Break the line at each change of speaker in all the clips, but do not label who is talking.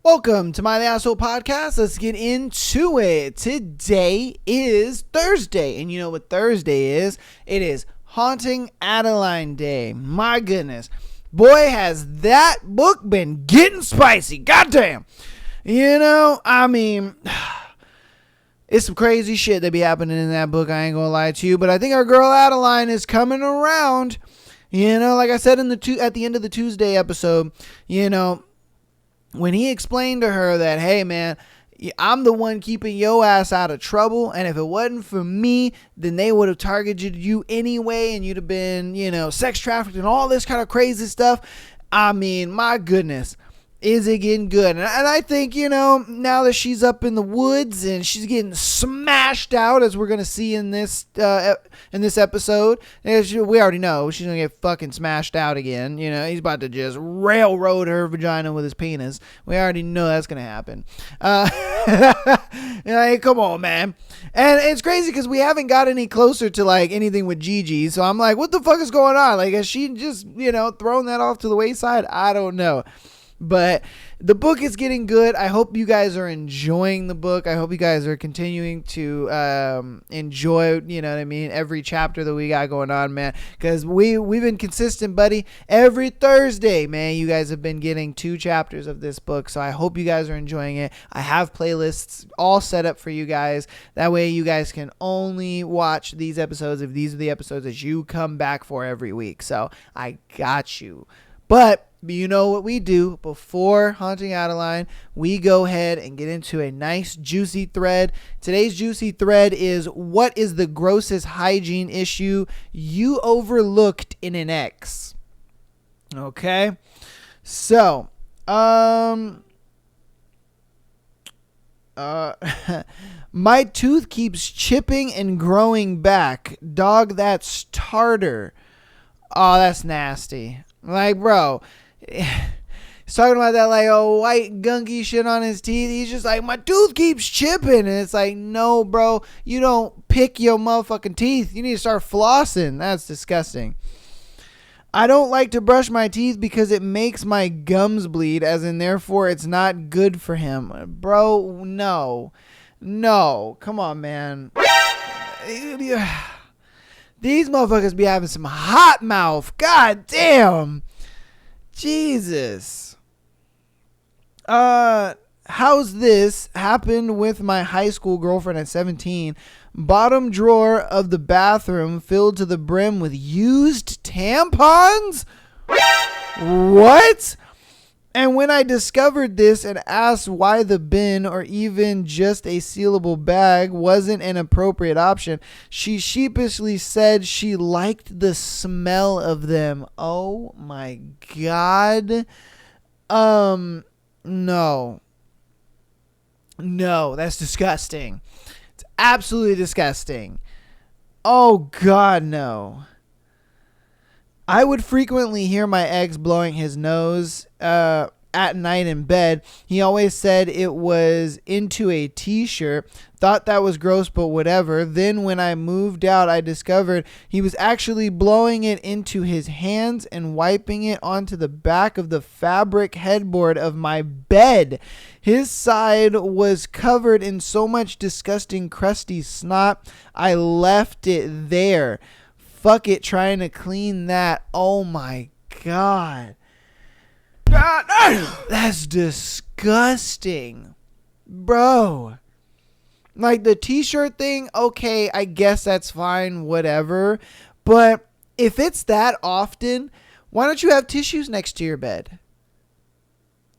Welcome to My The Asshole Podcast. Let's get into it. Today is Thursday, and you know what Thursday is? It is Haunting Adeline Day. My goodness. Boy, has that book been getting spicy. Goddamn. You know, I mean, it's some crazy shit that be happening in that book. I ain't gonna lie to you, but I think our girl Adeline is coming around. You know, like I said at the end of the Tuesday episode, you know, when he explained to her that, hey, man, I'm the one keeping your ass out of trouble, and if it wasn't for me, then they would have targeted you anyway, and you'd have been, you know, sex trafficked and all this kind of crazy stuff. I mean, my goodness, is it getting good? And I think, you know, now that she's up in the woods and she's getting smashed out, as we're going to see in this episode, we already know she's going to get fucking smashed out again. You know, he's about to just railroad her vagina with his penis. We already know that's going to happen. Come on, man. And it's crazy because we haven't got any closer to like anything with Gigi. So I'm like, what the fuck is going on? Like, has she just, you know, thrown that off to the wayside? I don't know. But the book is getting good. I hope you guys are enjoying the book. I hope you guys are continuing to enjoy, you know what I mean, every chapter that we got going on, man. Because we've been consistent, buddy. Every Thursday, man, you guys have been getting 2 chapters of this book. So I hope you guys are enjoying it. I have playlists all set up for you guys. That way you guys can only watch these episodes if these are the episodes that you come back for every week. So I got you. But you know what we do before Haunting Adeline? We go ahead and get into a nice juicy thread. Today's juicy thread is, what is the grossest hygiene issue you overlooked in an ex? Okay. So, my tooth keeps chipping and growing back. Dog, that's tartar. Oh, that's nasty. Like, bro, he's talking about that like white gunky shit on his teeth. He's just like, my tooth keeps chipping. And it's like, no, bro, you don't pick your motherfucking teeth. You need to start flossing. That's disgusting. I don't like to brush my teeth because it makes my gums bleed, as in therefore it's not good for him. Bro, no. Come on, man. These motherfuckers be having some hot mouth. God damn. Jesus. How's this happened with my high school girlfriend at 17? Bottom drawer of the bathroom filled to the brim with used tampons? What? And when I discovered this and asked why the bin or even just a sealable bag wasn't an appropriate option, she sheepishly said she liked the smell of them. Oh my God. No, that's disgusting. It's absolutely disgusting. Oh God, no. I would frequently hear my ex blowing his nose at night in bed. He always said it was into a t-shirt. Thought that was gross, but whatever. Then when I moved out, I discovered he was actually blowing it into his hands and wiping it onto the back of the fabric headboard of my bed. His side was covered in so much disgusting crusty snot, I left it there. Fuck it, trying to clean that. Oh my God. That's disgusting. Bro. Like the t-shirt thing, okay, I guess that's fine, whatever. But if it's that often, why don't you have tissues next to your bed?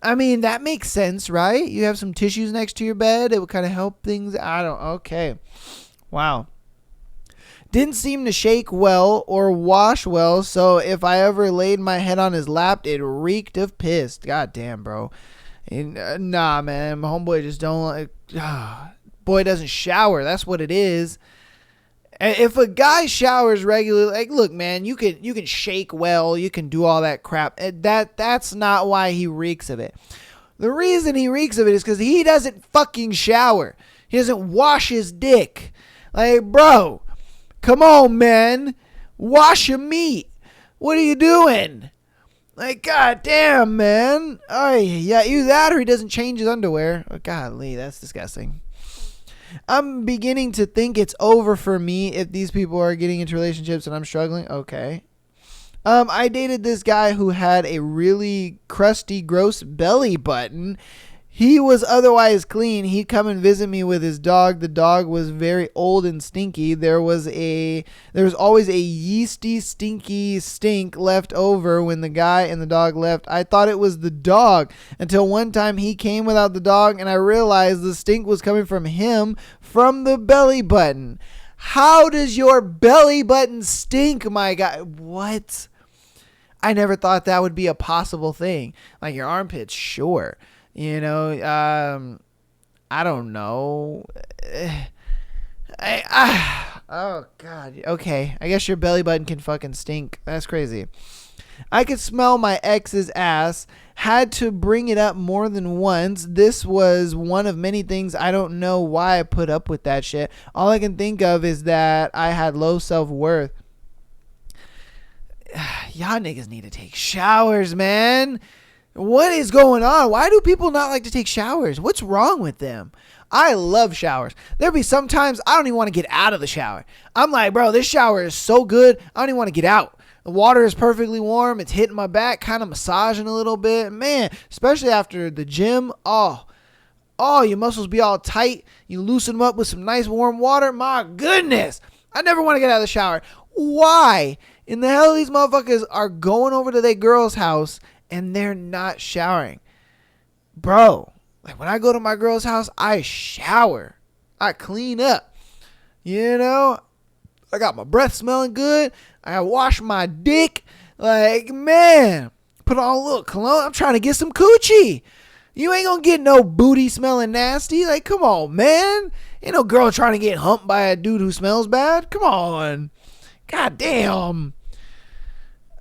I mean, that makes sense, right? You have some tissues next to your bed. It would kind of help things. Okay. Wow. Didn't seem to shake well or wash well, so if I ever laid my head on his lap, it reeked of piss. God damn, bro. Nah, man. My homeboy just don't like... boy doesn't shower. That's what it is. If a guy showers regularly, like, look, man, you can shake well. You can do all that crap. That's not why he reeks of it. The reason he reeks of it is because he doesn't fucking shower. He doesn't wash his dick. Like, bro... Come on, man. Wash your meat. What are you doing? Like, goddamn, man. Oh, yeah, either that or he doesn't change his underwear. Oh, golly, that's disgusting. I'm beginning to think it's over for me if these people are getting into relationships and I'm struggling. Okay. I dated this guy who had a really crusty, gross belly button. He was otherwise clean. He'd come and visit me with his dog. The dog was very old and stinky. There was always a yeasty, stinky stink left over when the guy and the dog left. I thought it was the dog until one time he came without the dog and I realized the stink was coming from him, from the belly button. How does your belly button stink, my guy? What? I never thought that would be a possible thing. Like your armpits, sure. You know, I don't know. Oh, God. Okay. I guess your belly button can fucking stink. That's crazy. I could smell my ex's ass. Had to bring it up more than once. This was one of many things. I don't know why I put up with that shit. All I can think of is that I had low self-worth. Y'all niggas need to take showers, man. What is going on? Why do people not like to take showers? What's wrong with them? I love showers. There'll be sometimes I don't even want to get out of the shower. I'm like, bro, this shower is so good. I don't even want to get out. The water is perfectly warm. It's hitting my back, kind of massaging a little bit. Man, especially after the gym. Oh, your muscles be all tight. You loosen them up with some nice warm water. My goodness. I never want to get out of the shower. Why in the hell these motherfuckers are going over to their girl's house and they're not showering? Bro, like when I go to my girl's house, I shower. I clean up. You know, I got my breath smelling good. I wash my dick. Like, man, put on a little cologne. I'm trying to get some coochie. You ain't gonna get no booty smelling nasty. Like, come on, man. Ain't no girl trying to get humped by a dude who smells bad. Come on. God damn.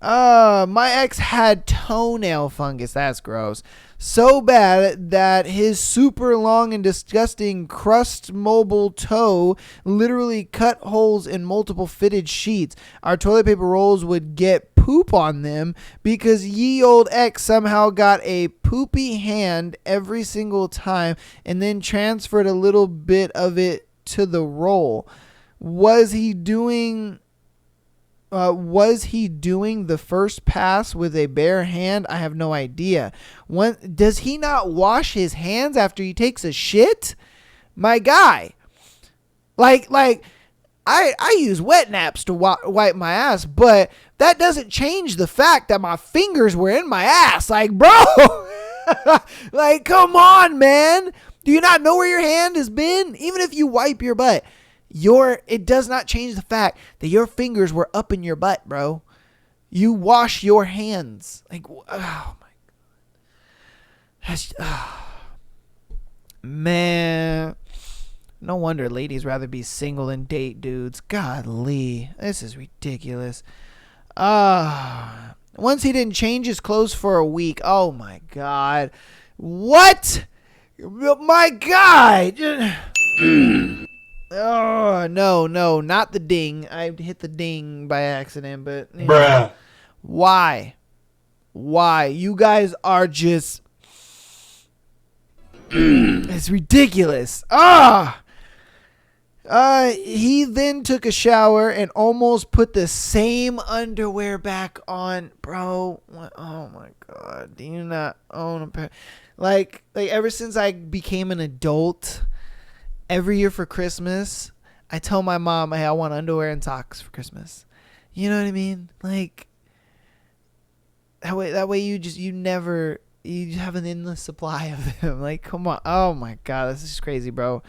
My ex had toenail fungus. That's gross. So bad that his super long and disgusting crust mobile toe literally cut holes in multiple fitted sheets. Our toilet paper rolls would get poop on them because ye old ex somehow got a poopy hand every single time and then transferred a little bit of it to the roll. Was he doing the first pass with a bare hand? I have no idea. Does he not wash his hands after he takes a shit? My guy. Like I use wet naps to wipe my ass, but that doesn't change the fact that my fingers were in my ass. Like, bro, like, come on, man. Do you not know where your hand has been? Even if you wipe your butt. It does not change the fact that your fingers were up in your butt, bro. You wash your hands. Like, oh my God. Man. No wonder ladies rather be single than date dudes. Godly. This is ridiculous. Once he didn't change his clothes for a week. Oh my God. What? My God. Oh, no, not the ding. I hit the ding by accident, but...
Bruh.
Why? You guys are just... It's ridiculous. He then took a shower and almost put the same underwear back on. Bro, oh my God. Do you not own a pair? Like ever since I became an adult... Every year for Christmas, I tell my mom, hey, I want underwear and socks for Christmas. You know what I mean? Like, that way you have an endless supply of them. Like, come on. Oh my God, this is crazy, bro.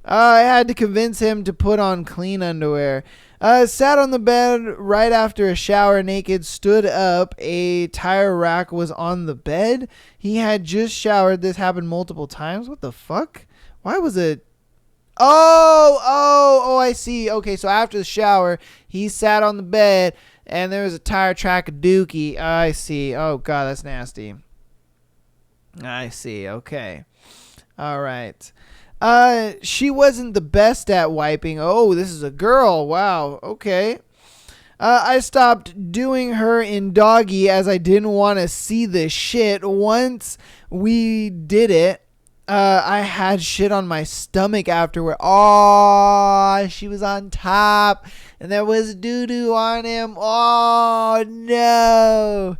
I had to convince him to put on clean underwear. Sat on the bed right after a shower naked, stood up. A tire rack was on the bed. He had just showered. This happened multiple times. What the fuck? Why was it? Oh, I see. Okay, so after the shower, he sat on the bed and there was a tire track of dookie. I see. Oh, God, that's nasty. I see. Okay. All right. She wasn't the best at wiping. Oh, this is a girl. Wow. Okay. I stopped doing her in doggy as I didn't want to see the shit. Once we did it, I had shit on my stomach afterward. Oh, she was on top and there was doo-doo on him. Oh, no.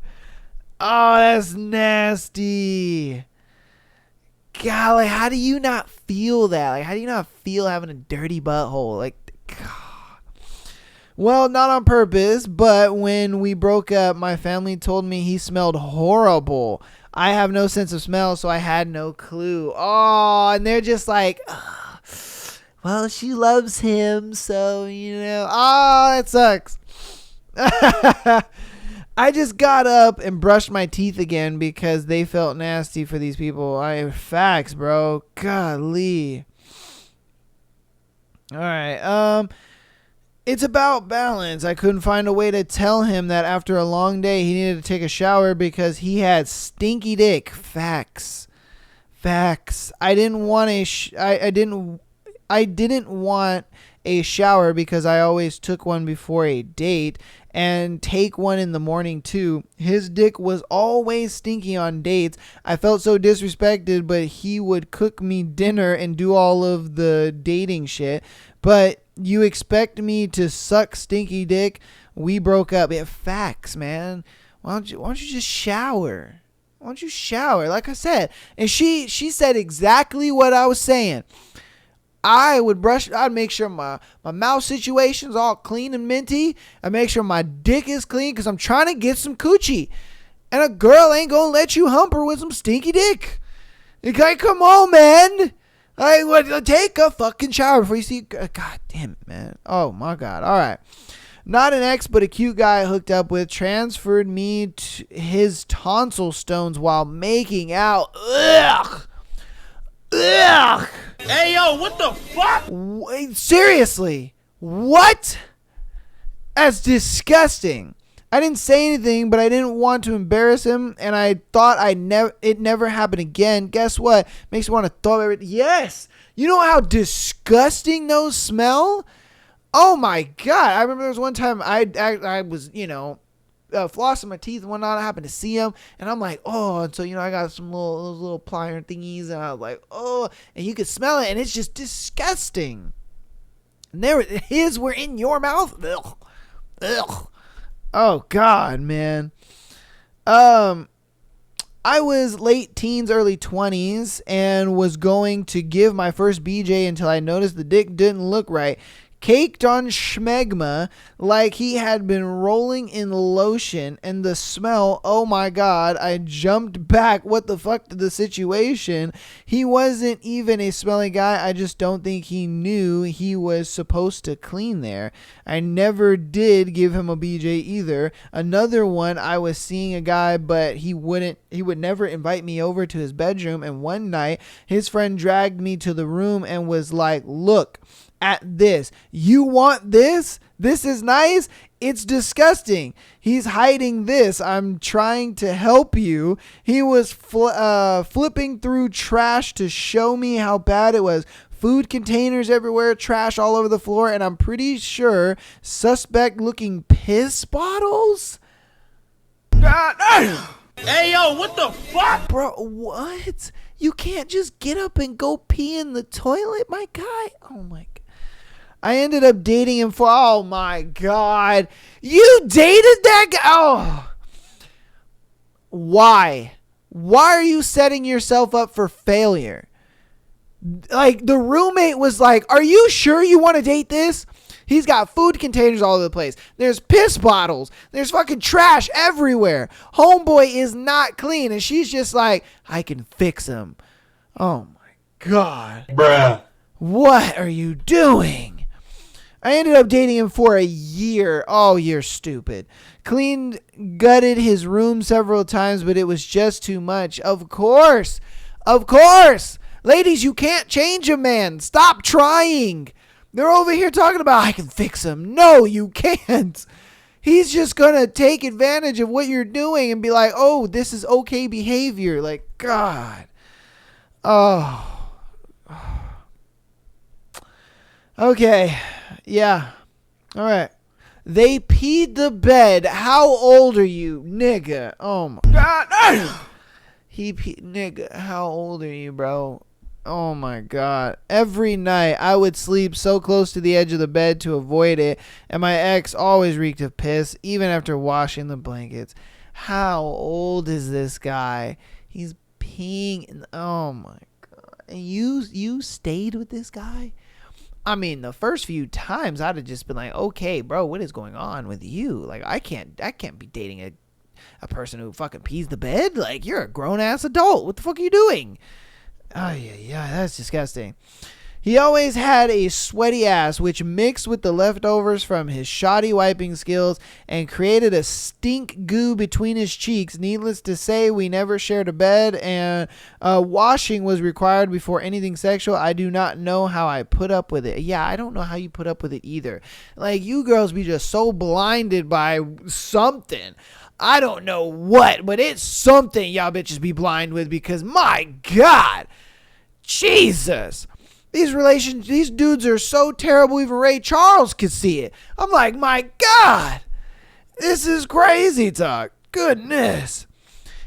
Oh, that's nasty. Golly, how do you not feel that? Like, how do you not feel having a dirty butthole? Like, God. Well, not on purpose, but when we broke up, my family told me he smelled horrible. I have no sense of smell, so I had no clue. Oh, and they're just like, oh, well, she loves him, so, oh, that sucks. I just got up and brushed my teeth again because they felt nasty for these people. Facts, bro. Golly. All right. It's about balance. I couldn't find a way to tell him that after a long day he needed to take a shower because he had stinky dick. Facts. I didn't want I didn't want a shower because I always took one before a date and take one in the morning too. His dick was always stinky on dates. I felt so disrespected, but he would cook me dinner and do all of the dating shit. But you expect me to suck stinky dick? We broke up. Yeah, facts, man. Why don't you just shower? Why don't you shower? Like I said. And she said exactly what I was saying. I'd make sure my mouth situation's all clean and minty. I make sure my dick is clean because I'm trying to get some coochie. And a girl ain't gonna let you hump her with some stinky dick. Okay, come on, man. Take a fucking shower before you see. God damn it, man. Oh, my God. All right. Not an ex, but a cute guy I hooked up with transferred me to his tonsil stones while making out. Ugh.
Hey, yo, what the fuck?
Wait, seriously. What? That's disgusting. I didn't say anything, but I didn't want to embarrass him, and I thought it never happened again. Guess what? Makes me want to throw everything. Yes! You know how disgusting those smell? Oh my God. I remember there was one time I was, flossing my teeth and whatnot. I happened to see him, and I'm like, oh, and so, I got some those little plier thingies, and I was like, oh, and you could smell it, and it's just disgusting. And his were in your mouth? Ugh. Ugh. Oh, God, man. I was late teens, early 20s, and was going to give my first BJ until I noticed the dick didn't look right. Caked on schmegma like he had been rolling in lotion, and the smell, oh my God, I jumped back. What the fuck to the situation? He wasn't even a smelly guy. I just don't think he knew he was supposed to clean there. I never did give him a BJ either. Another one, I was seeing a guy, but he would never invite me over to his bedroom, and one night his friend dragged me to the room and was like, look at this. You want this? This is nice? It's disgusting. He's hiding this. I'm trying to help you. He was flipping through trash to show me how bad it was. Food containers everywhere, trash all over the floor, and I'm pretty sure suspect looking piss bottles?
God damn. Hey, yo, what the fuck?
Bro, what? You can't just get up and go pee in the toilet, my guy? Oh my God. I ended up dating him for, oh my God. You dated that guy? Oh. Why? Why are you setting yourself up for failure? Like, the roommate was like, are you sure you want to date this? He's got food containers all over the place. There's piss bottles. There's fucking trash everywhere. Homeboy is not clean. And she's just like, I can fix him. Oh my God.
Bruh.
What are you doing? I ended up dating him for a year. Oh, you're stupid. Cleaned, gutted his room several times, but it was just too much. Of course. Ladies, you can't change a man. Stop trying. They're over here talking about, I can fix him. No, you can't. He's just going to take advantage of what you're doing and be like, oh, this is okay behavior. Like, God. Oh. Okay. Yeah. All right. They peed the bed. How old are you, nigga? Oh my
God damn.
nigga, how old are you, bro? Oh my god. Every night I would sleep so close to the edge of the bed to avoid it, and my ex always reeked of piss, even after washing the blankets. How old is this guy? He's peeing in oh my god. And you stayed with this guy? I mean, the first few times I'd have just been like, okay, bro, what is going on with you? Like, I can't be dating a person who fucking pees the bed. Like, you're a grown ass adult. What the fuck are you doing? Oh yeah, that's disgusting. He always had a sweaty ass, which mixed with the leftovers from his shoddy wiping skills and created a stink goo between his cheeks. Needless to say, we never shared a bed, and washing was required before anything sexual. I do not know how I put up with it. Yeah, I don't know how you put up with it either. Like, you girls be just so blinded by something. I don't know what, but it's something y'all bitches be blind with, because my God, Jesus. These dudes are so terrible, even Ray Charles could see it. I'm like, my God, this is crazy talk. Goodness.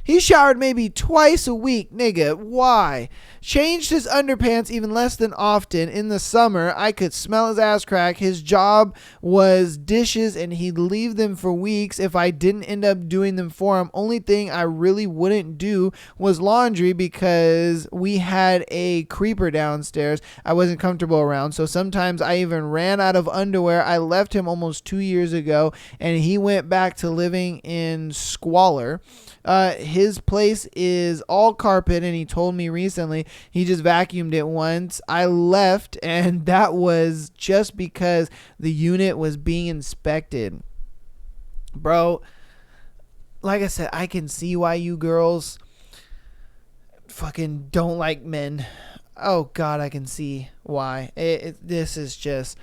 He showered maybe twice a week, nigga. Why? Changed his underpants even less than often. In the summer, I could smell his ass crack. His job was dishes, and he'd leave them for weeks if I didn't end up doing them for him. Only thing I really wouldn't do was laundry, because we had a creeper downstairs I wasn't comfortable around. So sometimes I even ran out of underwear. I left him almost 2 years ago, and he went back to living in squalor. His place is all carpet, and he told me recently he just vacuumed it once. I left, and that was just because the unit was being inspected. Bro, like I said, I can see why you girls fucking don't like men. Oh God, I can see why. This is just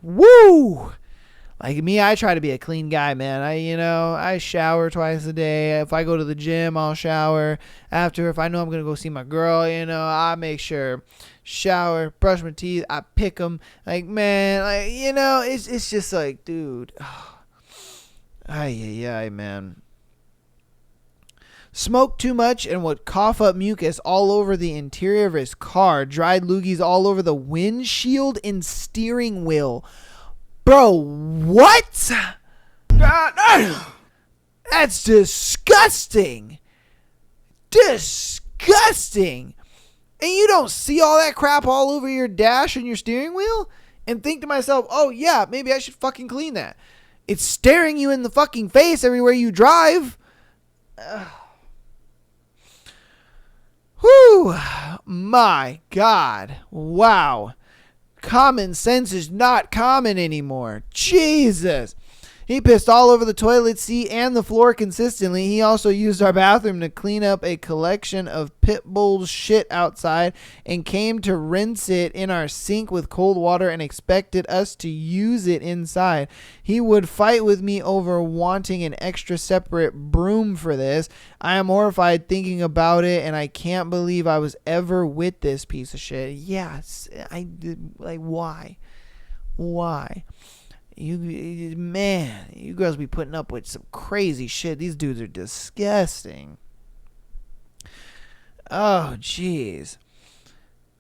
woo. Like me, I try to be a clean guy, man. I shower twice a day. If I go to the gym, I'll shower. After, if I know I'm going to go see my girl, I make sure shower, brush my teeth, I pick them. Like, man, it's just like, dude. Ay, man. Smoked too much and would cough up mucus all over the interior of his car. Dried loogies all over the windshield and steering wheel. Bro, what?
God damn.
That's disgusting. Disgusting. And you don't see all that crap all over your dash and your steering wheel and think to myself, oh yeah, maybe I should fucking clean that. It's staring you in the fucking face everywhere you drive. Whew. My God. Wow. Common sense is not common anymore. Jesus. He pissed all over the toilet seat and the floor consistently. He also used our bathroom to clean up a collection of pit bull's shit outside and came to rinse it in our sink with cold water and expected us to use it inside. He would fight with me over wanting an extra separate broom for this. I am horrified thinking about it, and I can't believe I was ever with this piece of shit. Yes, I did. Like, why? Why? You girls be putting up with some crazy shit. These dudes are disgusting. Oh, jeez.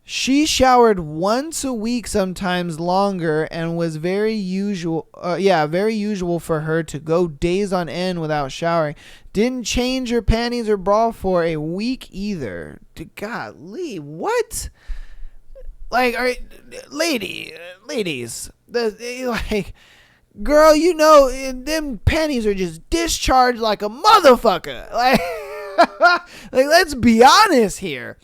She showered once a week, sometimes longer, and was very usual for her to go days on end without showering. Didn't change her panties or bra for a week either. Golly, what? Like, ladies, girl, them panties are just discharged like a motherfucker. Like, let's be honest here.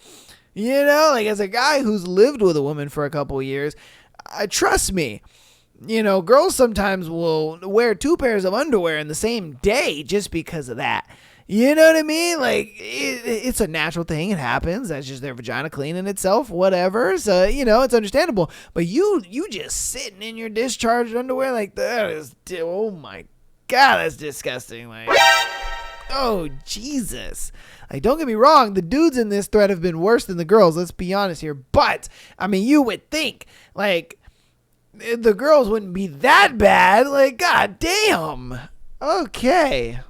As a guy who's lived with a woman for a couple years, trust me, girls sometimes will wear 2 pairs of underwear in the same day just because of that. You know what I mean? Like, it's a natural thing. It happens. That's just their vagina cleaning itself, whatever. So, it's understandable. But you just sitting in your discharged underwear like that is, oh my God, that's disgusting. Like, oh, Jesus. Like, don't get me wrong. The dudes in this thread have been worse than the girls. Let's be honest here. But, you would think, like, the girls wouldn't be that bad. Like, god damn. Okay.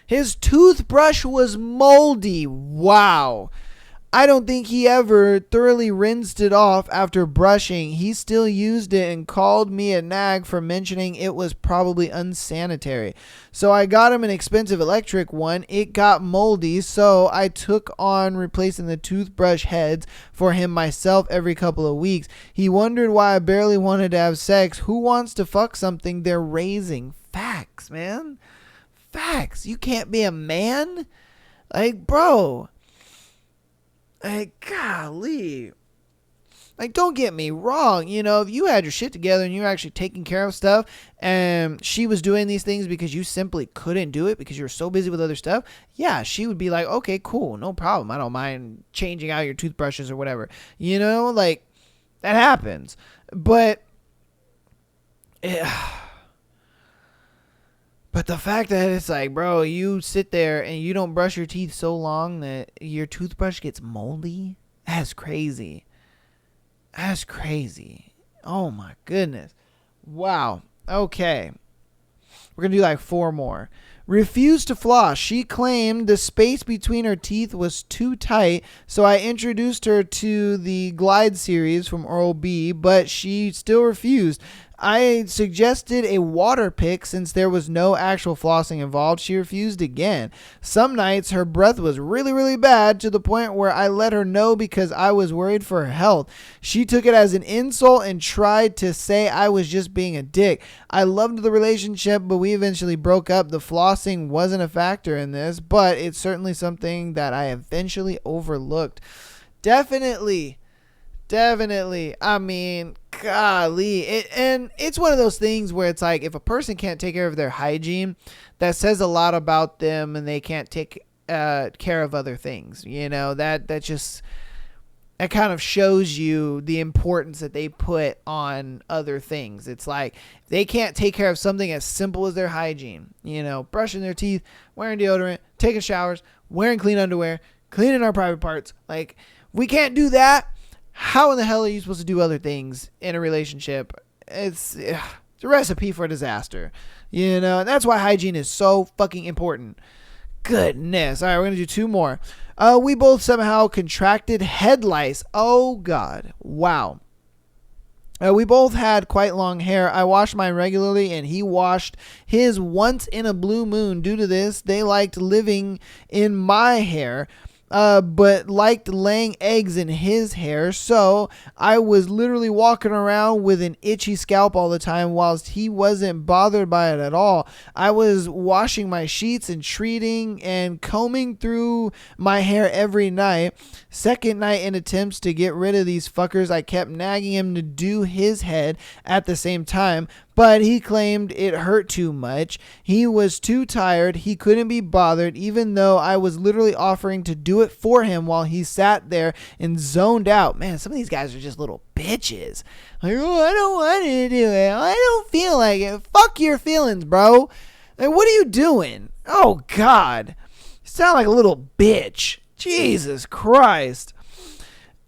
His toothbrush was moldy. Wow. I don't think he ever thoroughly rinsed it off after brushing. He still used it and called me a nag for mentioning it was probably unsanitary. So I got him an expensive electric one. It got moldy, so I took on replacing the toothbrush heads for him myself every couple of weeks. He wondered why I barely wanted to have sex. Who wants to fuck something they're raising? Facts, man. Facts. You can't be a man? Like, bro. Like, golly. Like, don't get me wrong. You know, if you had your shit together and you were actually taking care of stuff and she was doing these things because you simply couldn't do it because you were so busy with other stuff, yeah, she would be like, okay, cool, no problem. I don't mind changing out your toothbrushes or whatever. You know, like, that happens. But but the fact that it's like, bro, you sit there and you don't brush your teeth so long that your toothbrush gets moldy, that's crazy. That's crazy. Oh my goodness. Wow. Okay. We're going to do like 4 more. Refused to floss. She claimed the space between her teeth was too tight, so I introduced her to the Glide series from Oral-B, but she still refused. I suggested a water pick since there was no actual flossing involved. She refused again. Some nights her breath was really, really bad to the point where I let her know because I was worried for her health. She took it as an insult and tried to say I was just being a dick. I loved the relationship, but we eventually broke up. The flossing wasn't a factor in this, but it's certainly something that I eventually overlooked. Definitely. I mean, golly. And it's one of those things where it's like, if a person can't take care of their hygiene, that says a lot about them, and they can't take care of other things. You know, that kind of shows you the importance that they put on other things. It's like, they can't take care of something as simple as their hygiene. You know, brushing their teeth, wearing deodorant, taking showers, wearing clean underwear, cleaning our private parts. Like, we can't do that. How in the hell are you supposed to do other things in a relationship? It's a recipe for disaster, you know, and that's why hygiene is so fucking important. Goodness. All right, we're going to do 2 more. We both somehow contracted head lice. Oh, God. Wow. We both had quite long hair. I washed mine regularly, and he washed his once in a blue moon. Due to this, they liked living in my hair, but liked laying eggs in his hair. So I was literally walking around with an itchy scalp all the time whilst he wasn't bothered by it at all. I was washing my sheets and treating and combing through my hair every night. Second night, in attempts to get rid of these fuckers, I kept nagging him to do his head at the same time, but he claimed it hurt too much. He was too tired. He couldn't be bothered, even though I was literally offering to do it for him while he sat there and zoned out. Man, some of these guys are just little bitches. Like, oh, I don't want to do it. I don't feel like it. Fuck your feelings, bro. Like, what are you doing? Oh, God. You sound like a little bitch. Jesus Christ.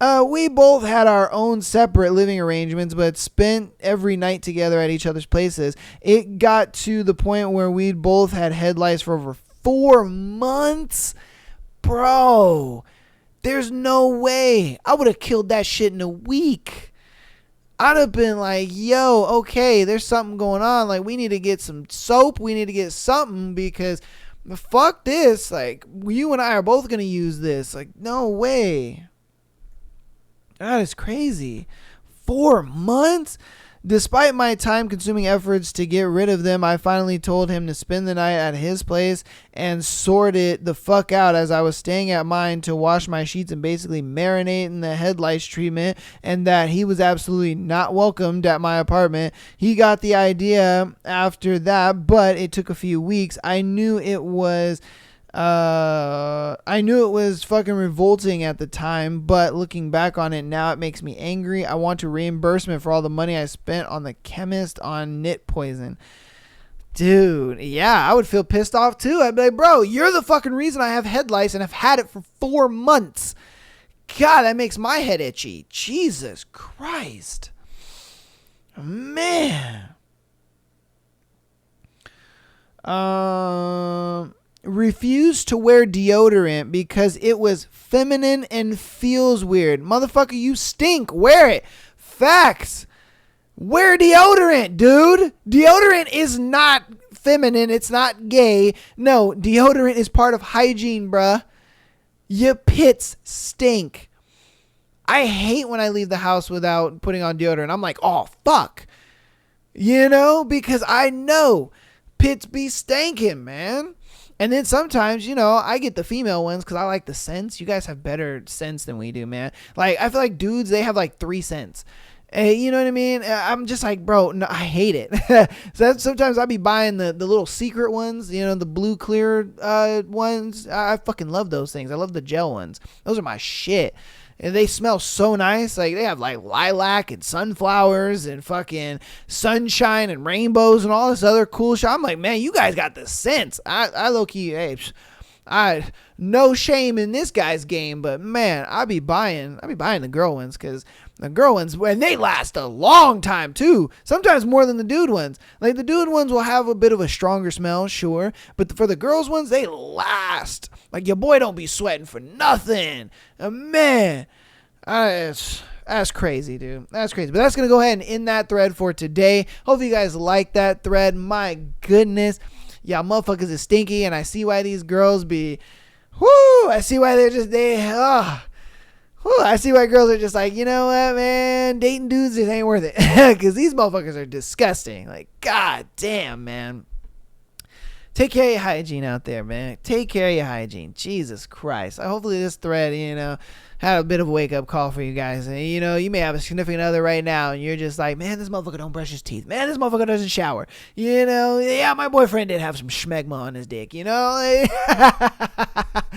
We both had our own separate living arrangements, but spent every night together at each other's places. It got to the point where we'd both had head lice for over 4 months. Bro, there's no way. I would have killed that shit in a week. I'd have been like, yo, okay, there's something going on. Like, we need to get some soap. We need to get something because fuck this. Like, you and I are both going to use this. Like, no way. That is crazy. 4 months? Despite my time-consuming efforts to get rid of them, I finally told him to spend the night at his place and sort it the fuck out as I was staying at mine to wash my sheets and basically marinate in the head lice treatment, and that he was absolutely not welcomed at my apartment. He got the idea after that, but it took a few weeks. I knew it was fucking revolting at the time, but looking back on it now, it makes me angry. I want to reimbursement for all the money I spent on the chemist on nit poison. Dude, yeah, I would feel pissed off too. I'd be like, bro, you're the fucking reason I have head lice and I've had it for 4 months. God, that makes my head itchy. Jesus Christ. Man. Refused to wear deodorant because it was feminine and feels weird. Motherfucker, you stink. Wear it. Facts. Wear deodorant, dude. Deodorant is not feminine. It's not gay. No, deodorant is part of hygiene, bruh. Your pits stink. I hate when I leave the house without putting on deodorant. I'm like, oh, fuck. You know, because I know pits be stankin', man. And then sometimes, you know, I get the female ones because I like the scents. You guys have better scents than we do, man. Like, I feel like dudes, they have like 3 scents. You know what I mean? I'm just like, bro, no, I hate it. So sometimes I'll be buying the little secret ones, you know, the blue clear ones. I fucking love those things. I love the gel ones. Those are my shit. And they smell so nice. Like, they have like lilac and sunflowers and fucking sunshine and rainbows and all this other cool shit. I'm like, man, you guys got the sense. I low key, hey, no shame in this guy's game, but man, I be buying the girl ones because the girl ones, and they last a long time too. Sometimes more than the dude ones. Like, the dude ones will have a bit of a stronger smell, sure, but for the girls ones, they last. Like, your boy don't be sweating for nothing. Man, that's crazy, dude. That's crazy. But that's gonna go ahead and end that thread for today. Hope you guys like that thread. My goodness. Yeah, motherfuckers is stinky, and I see why these girls be, I see why I see why girls are just like, you know what, man, dating dudes, it ain't worth it, because these motherfuckers are disgusting. Like, god damn, man. Take care of your hygiene out there, man. Take care of your hygiene. Jesus Christ. Hopefully this thread, you know, had a bit of a wake-up call for you guys. And, you know, you may have a significant other right now, and you're just like, man, this motherfucker don't brush his teeth. Man, this motherfucker doesn't shower. You know, yeah, my boyfriend did have some schmegma on his dick, you know? But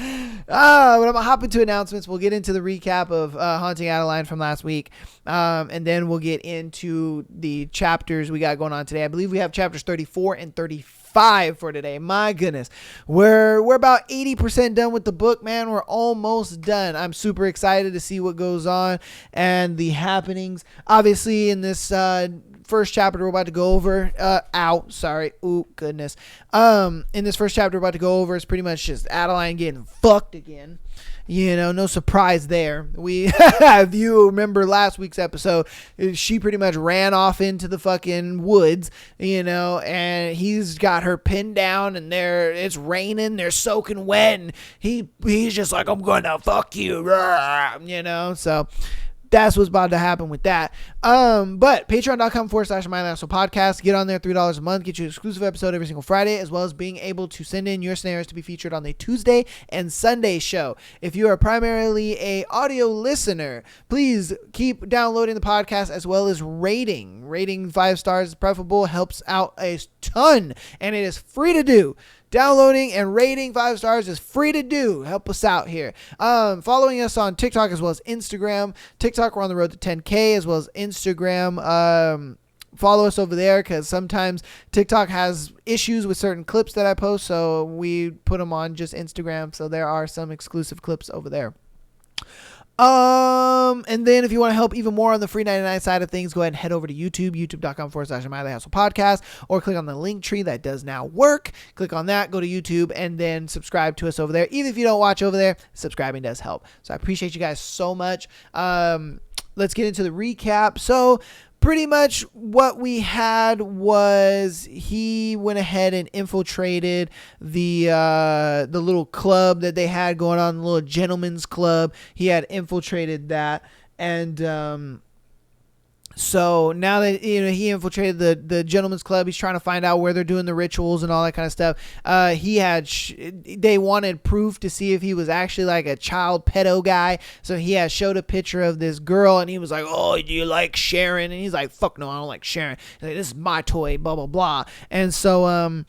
I'm going to hop into announcements. We'll get into the recap of Haunting Adeline from last week, and then we'll get into the chapters we got going on today. I believe we have chapters 34 and 35 for today. My goodness, we're about 80% done with the book, man. We're almost done. I'm super excited to see what goes on and the happenings. Obviously, in this first chapter we're about to go over, in this first chapter we're about to go over is pretty much just Adeline getting fucked again. You know, no surprise there. If you remember last week's episode, she pretty much ran off into the fucking woods, you know, and he's got her pinned down, and it's raining, they're soaking wet, and he's just like, I'm gonna fuck you, you know, so that's what's about to happen with that. But patreon.com/MyLastPodcast. Get on there, $3 a month. Get you an exclusive episode every single Friday, as well as being able to send in your scenarios to be featured on the Tuesday and Sunday show. If you are primarily a audio listener, please keep downloading the podcast as well as rating. Rating 5 stars is preferable, helps out a ton, and it is free to do. Downloading and rating 5 stars is free to do. Help us out here. Following us on TikTok as well as Instagram. TikTok, we're on the road to 10K, as well as Instagram. Follow us over there, because sometimes TikTok has issues with certain clips that I post, so we put them on just Instagram. So there are some exclusive clips over there. And then if you want to help even more on the free 99 side of things, go ahead and head over to YouTube, youtube.com/MyLastPodcast, or click on the link tree that does now work. Click on that, go to YouTube, and then subscribe to us over there. Even if you don't watch over there, subscribing does help. So I appreciate you guys so much. Let's get into the recap. So pretty much what we had was he went ahead and infiltrated the little club that they had going on, the little gentleman's club. He had infiltrated that, and so now that, you know, he infiltrated the gentleman's club, he's trying to find out where they're doing the rituals and all that kind of stuff. They wanted proof to see if he was actually like a child pedo guy. So he had showed a picture of this girl, and he was like, oh, do you like Sharon? And he's like, fuck no, I don't like Sharon. He's like, this is my toy, blah, blah, blah. And so,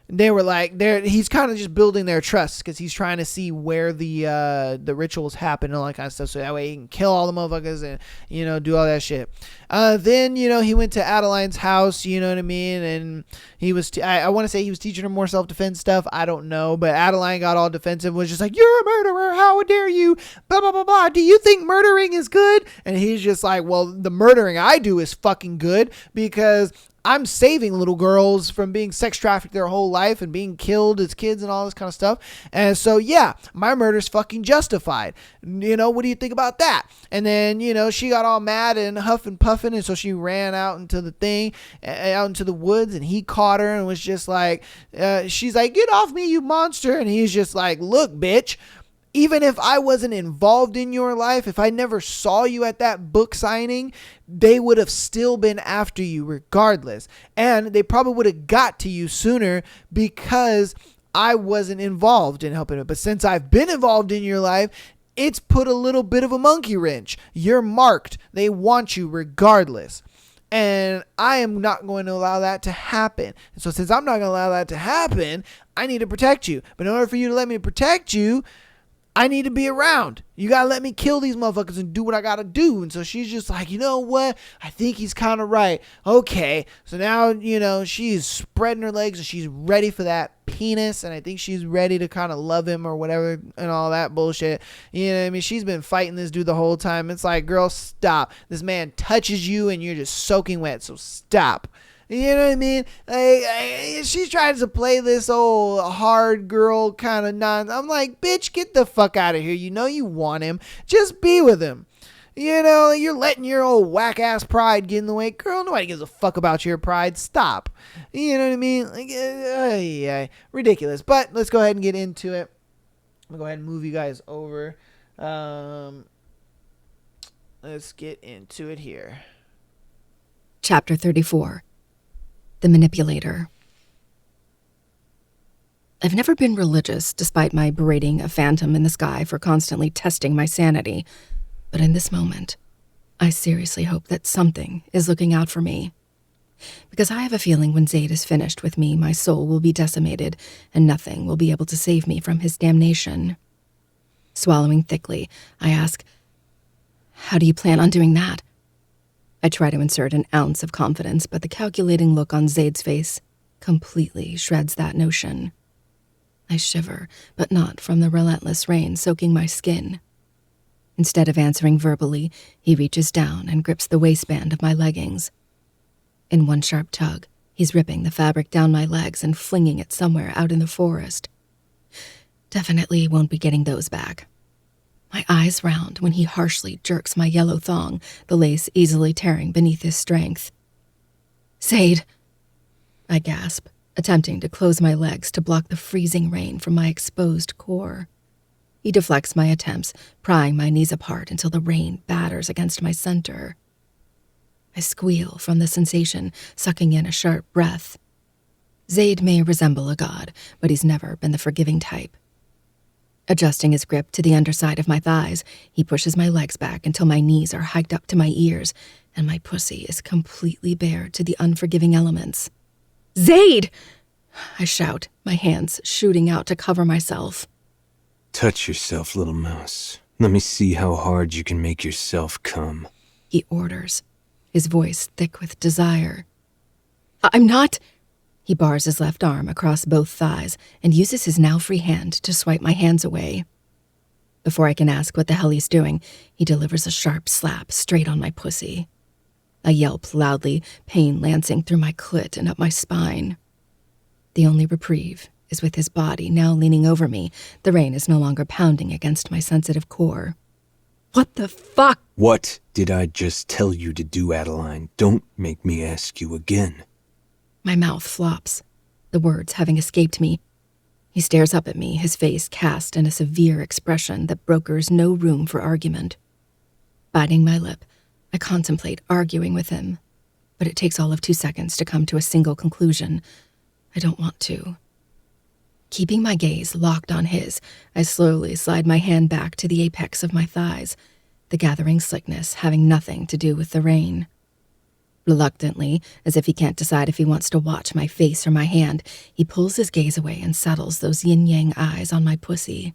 they were like, he's kind of just building their trust because he's trying to see where the rituals happen and all that kind of stuff, so that way he can kill all the motherfuckers and, you know, do all that shit. Then, you know, he went to Adeline's house, you know what I mean, and he was I want to say he was teaching her more self-defense stuff, I don't know, but Adeline got all defensive, was just like, you're a murderer, how dare you, blah blah blah blah, do you think murdering is good? And he's just like, well, the murdering I do is fucking good because I'm saving little girls from being sex trafficked their whole life and being killed as kids and all this kind of stuff. And so, yeah, my murder's fucking justified. You know, what do you think about that? And then, you know, she got all mad and huffing puffing. And so she ran out into out into the woods, and he caught her and was just like, she's like, get off me, you monster. And he's just like, look, bitch. Even if I wasn't involved in your life, if I never saw you at that book signing, they would have still been after you regardless. And they probably would have got to you sooner because I wasn't involved in helping it. But since I've been involved in your life, it's put a little bit of a monkey wrench. You're marked. They want you regardless. And I am not going to allow that to happen. And so since I'm not going to allow that to happen, I need to protect you. But in order for you to let me protect you, I need to be around. You got to let me kill these motherfuckers and do what I got to do. And so she's just like, you know what? I think he's kind of right. Okay. So now, you know, she's spreading her legs and she's ready for that penis. And I think she's ready to kind of love him or whatever and all that bullshit. You know what I mean? She's been fighting this dude the whole time. It's like, girl, stop. This man touches you and you're just soaking wet. So stop. You know what I mean? Like, she's trying to play this old hard girl kind of nonsense. I'm like, bitch, get the fuck out of here. You know you want him. Just be with him. You know, you're letting your old whack ass pride get in the way. Girl, nobody gives a fuck about your pride. Stop. You know what I mean? Like, yeah, ridiculous. But let's go ahead and get into it. I'm going to go ahead and move you guys over. Let's get into it here.
Chapter 34. The Manipulator. I've never been religious, despite my berating a phantom in the sky for constantly testing my sanity. But in this moment, I seriously hope that something is looking out for me. Because I have a feeling when Zaid is finished with me, my soul will be decimated, and nothing will be able to save me from his damnation. Swallowing thickly, I ask, how do you plan on doing that? I try to insert an ounce of confidence, but the calculating look on Zaid's face completely shreds that notion. I shiver, but not from the relentless rain soaking my skin. Instead of answering verbally, he reaches down and grips the waistband of my leggings. In one sharp tug, he's ripping the fabric down my legs and flinging it somewhere out in the forest. Definitely won't be getting those back. My eyes round when he harshly jerks my yellow thong, the lace easily tearing beneath his strength. Zaid, I gasp, attempting to close my legs to block the freezing rain from my exposed core. He deflects my attempts, prying my knees apart until the rain batters against my center. I squeal from the sensation, sucking in a sharp breath. Zaid may resemble a god, but he's never been the forgiving type. Adjusting his grip to the underside of my thighs, he pushes my legs back until my knees are hiked up to my ears, and my pussy is completely bare to the unforgiving elements. Zaid! I shout, my hands shooting out to cover myself.
Touch yourself, little mouse. Let me see how hard you can make yourself come,
he orders, his voice thick with desire. I'm not... He bars his left arm across both thighs and uses his now free hand to swipe my hands away. Before I can ask what the hell he's doing, he delivers a sharp slap straight on my pussy. I yelp loudly, pain lancing through my clit and up my spine. The only reprieve is with his body now leaning over me. The rain is no longer pounding against my sensitive core. What the fuck?
What did I just tell you to do, Adeline? Don't make me ask you again.
My mouth flops, the words having escaped me. He stares up at me, his face cast in a severe expression that brokers no room for argument. Biting my lip, I contemplate arguing with him, but it takes all of 2 seconds to come to a single conclusion. I don't want to. Keeping my gaze locked on his, I slowly slide my hand back to the apex of my thighs, the gathering slickness having nothing to do with the rain. Reluctantly, as if he can't decide if he wants to watch my face or my hand, he pulls his gaze away and settles those yin-yang eyes on my pussy.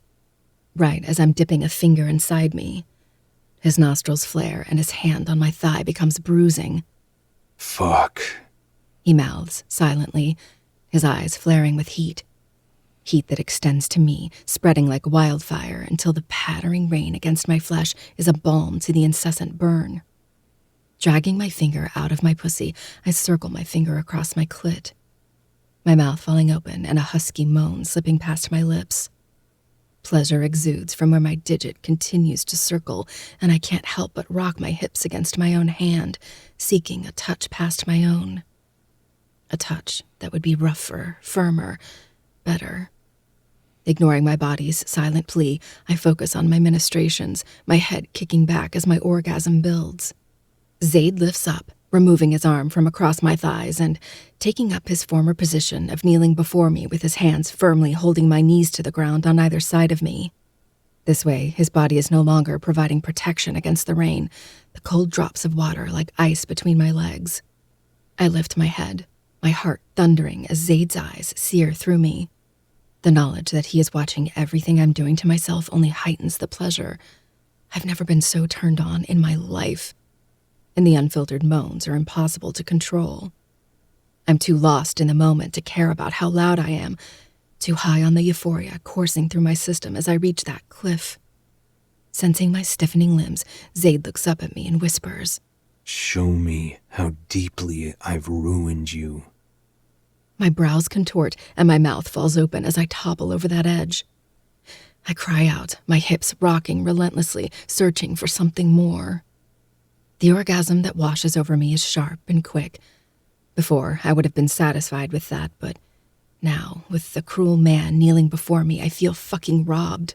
Right as I'm dipping a finger inside me, his nostrils flare and his hand on my thigh becomes bruising.
Fuck.
He mouths silently, his eyes flaring with heat. Heat that extends to me, spreading like wildfire until the pattering rain against my flesh is a balm to the incessant burn. Dragging my finger out of my pussy, I circle my finger across my clit, my mouth falling open and a husky moan slipping past my lips. Pleasure exudes from where my digit continues to circle, and I can't help but rock my hips against my own hand, seeking a touch past my own. A touch that would be rougher, firmer, better. Ignoring my body's silent plea, I focus on my ministrations, my head kicking back as my orgasm builds. Zaid lifts up, removing his arm from across my thighs and taking up his former position of kneeling before me with his hands firmly holding my knees to the ground on either side of me. This way, his body is no longer providing protection against the rain, the cold drops of water like ice between my legs. I lift my head, my heart thundering as Zaid's eyes sear through me. The knowledge that he is watching everything I'm doing to myself only heightens the pleasure. I've never been so turned on in my life. And the unfiltered moans are impossible to control. I'm too lost in the moment to care about how loud I am, too high on the euphoria coursing through my system as I reach that cliff. Sensing my stiffening limbs, Zaid looks up at me and whispers,
Show me how deeply I've ruined you.
My brows contort and my mouth falls open as I topple over that edge. I cry out, my hips rocking relentlessly, searching for something more. The orgasm that washes over me is sharp and quick. Before, I would have been satisfied with that, but now, with the cruel man kneeling before me, I feel fucking robbed.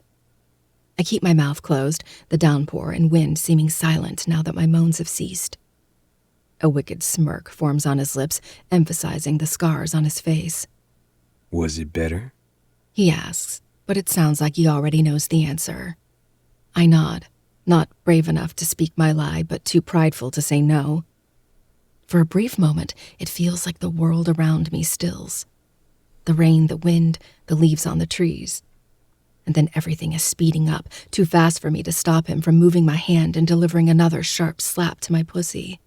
I keep my mouth closed, the downpour and wind seeming silent now that my moans have ceased. A wicked smirk forms on his lips, emphasizing the scars on his face.
Was it better?
He asks, but it sounds like he already knows the answer. I nod, not brave enough to speak my lie, but too prideful to say no. For a brief moment, it feels like the world around me stills. The rain, the wind, the leaves on the trees. And then everything is speeding up, too fast for me to stop him from moving my hand and delivering another sharp slap to my pussy.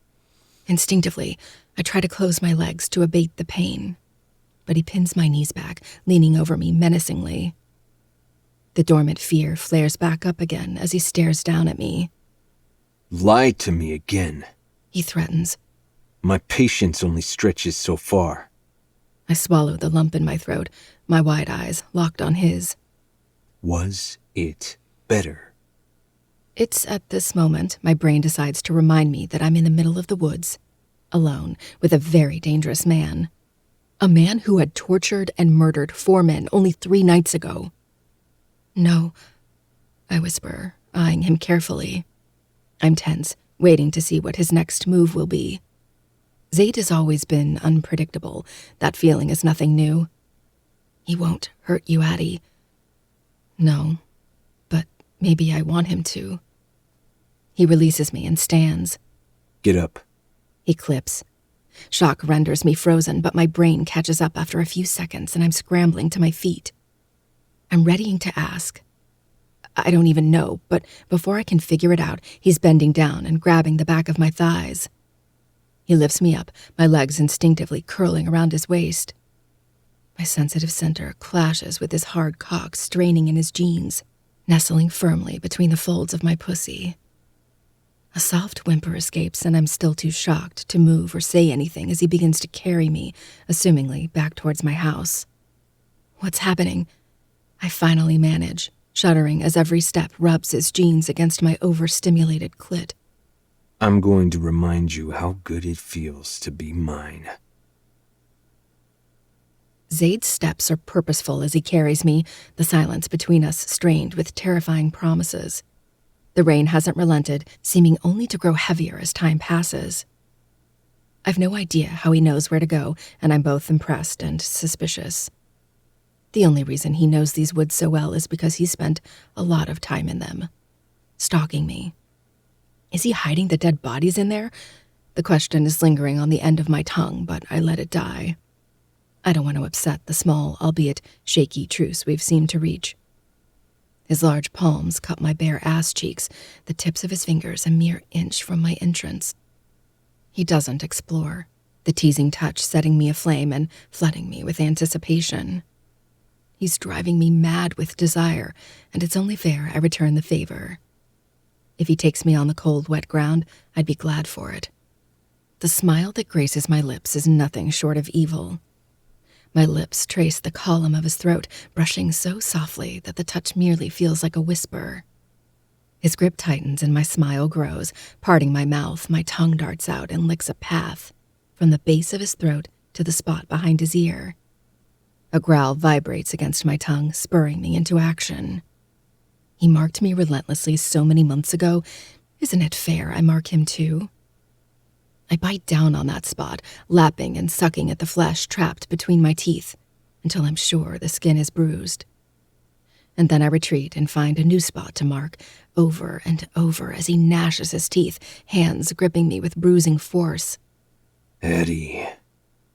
Instinctively, I try to close my legs to abate the pain, but he pins my knees back, leaning over me menacingly. The dormant fear flares back up again as he stares down at me.
Lie to me again.
He threatens.
My patience only stretches so far.
I swallow the lump in my throat, my wide eyes locked on his.
Was it better?
It's at this moment my brain decides to remind me that I'm in the middle of the woods, alone, with a very dangerous man. A man who had tortured and murdered 4 men only 3 nights ago. No, I whisper, eyeing him carefully. I'm tense, waiting to see what his next move will be. Zaid has always been unpredictable. That feeling is nothing new. He won't hurt you, Addie. No, but maybe I want him to. He releases me and stands.
Get up.
He clips. Shock renders me frozen, but my brain catches up after a few seconds and I'm scrambling to my feet. I'm readying to ask. I don't even know, but before I can figure it out, he's bending down and grabbing the back of my thighs. He lifts me up, my legs instinctively curling around his waist. My sensitive center clashes with his hard cock straining in his jeans, nestling firmly between the folds of my pussy. A soft whimper escapes, and I'm still too shocked to move or say anything as he begins to carry me, assumingly, back towards my house. What's happening? I finally manage, shuddering as every step rubs his jeans against my overstimulated clit.
I'm going to remind you how good it feels to be mine.
Zaid's steps are purposeful as he carries me, the silence between us strained with terrifying promises. The rain hasn't relented, seeming only to grow heavier as time passes. I've no idea how he knows where to go, and I'm both impressed and suspicious. The only reason he knows these woods so well is because he spent a lot of time in them, stalking me. Is he hiding the dead bodies in there? The question is lingering on the end of my tongue, but I let it die. I don't want to upset the small, albeit shaky truce we've seemed to reach. His large palms cup my bare ass cheeks, the tips of his fingers a mere inch from my entrance. He doesn't explore, the teasing touch setting me aflame and flooding me with anticipation. He's driving me mad with desire, and it's only fair I return the favor. If he takes me on the cold, wet ground, I'd be glad for it. The smile that graces my lips is nothing short of evil. My lips trace the column of his throat, brushing so softly that the touch merely feels like a whisper. His grip tightens and my smile grows. Parting my mouth, my tongue darts out and licks a path from the base of his throat to the spot behind his ear. A growl vibrates against my tongue, spurring me into action. He marked me relentlessly so many months ago. Isn't it fair I mark him too? I bite down on that spot, lapping and sucking at the flesh trapped between my teeth, until I'm sure the skin is bruised. And then I retreat and find a new spot to mark, over and over as he gnashes his teeth, hands gripping me with bruising force.
Eddie,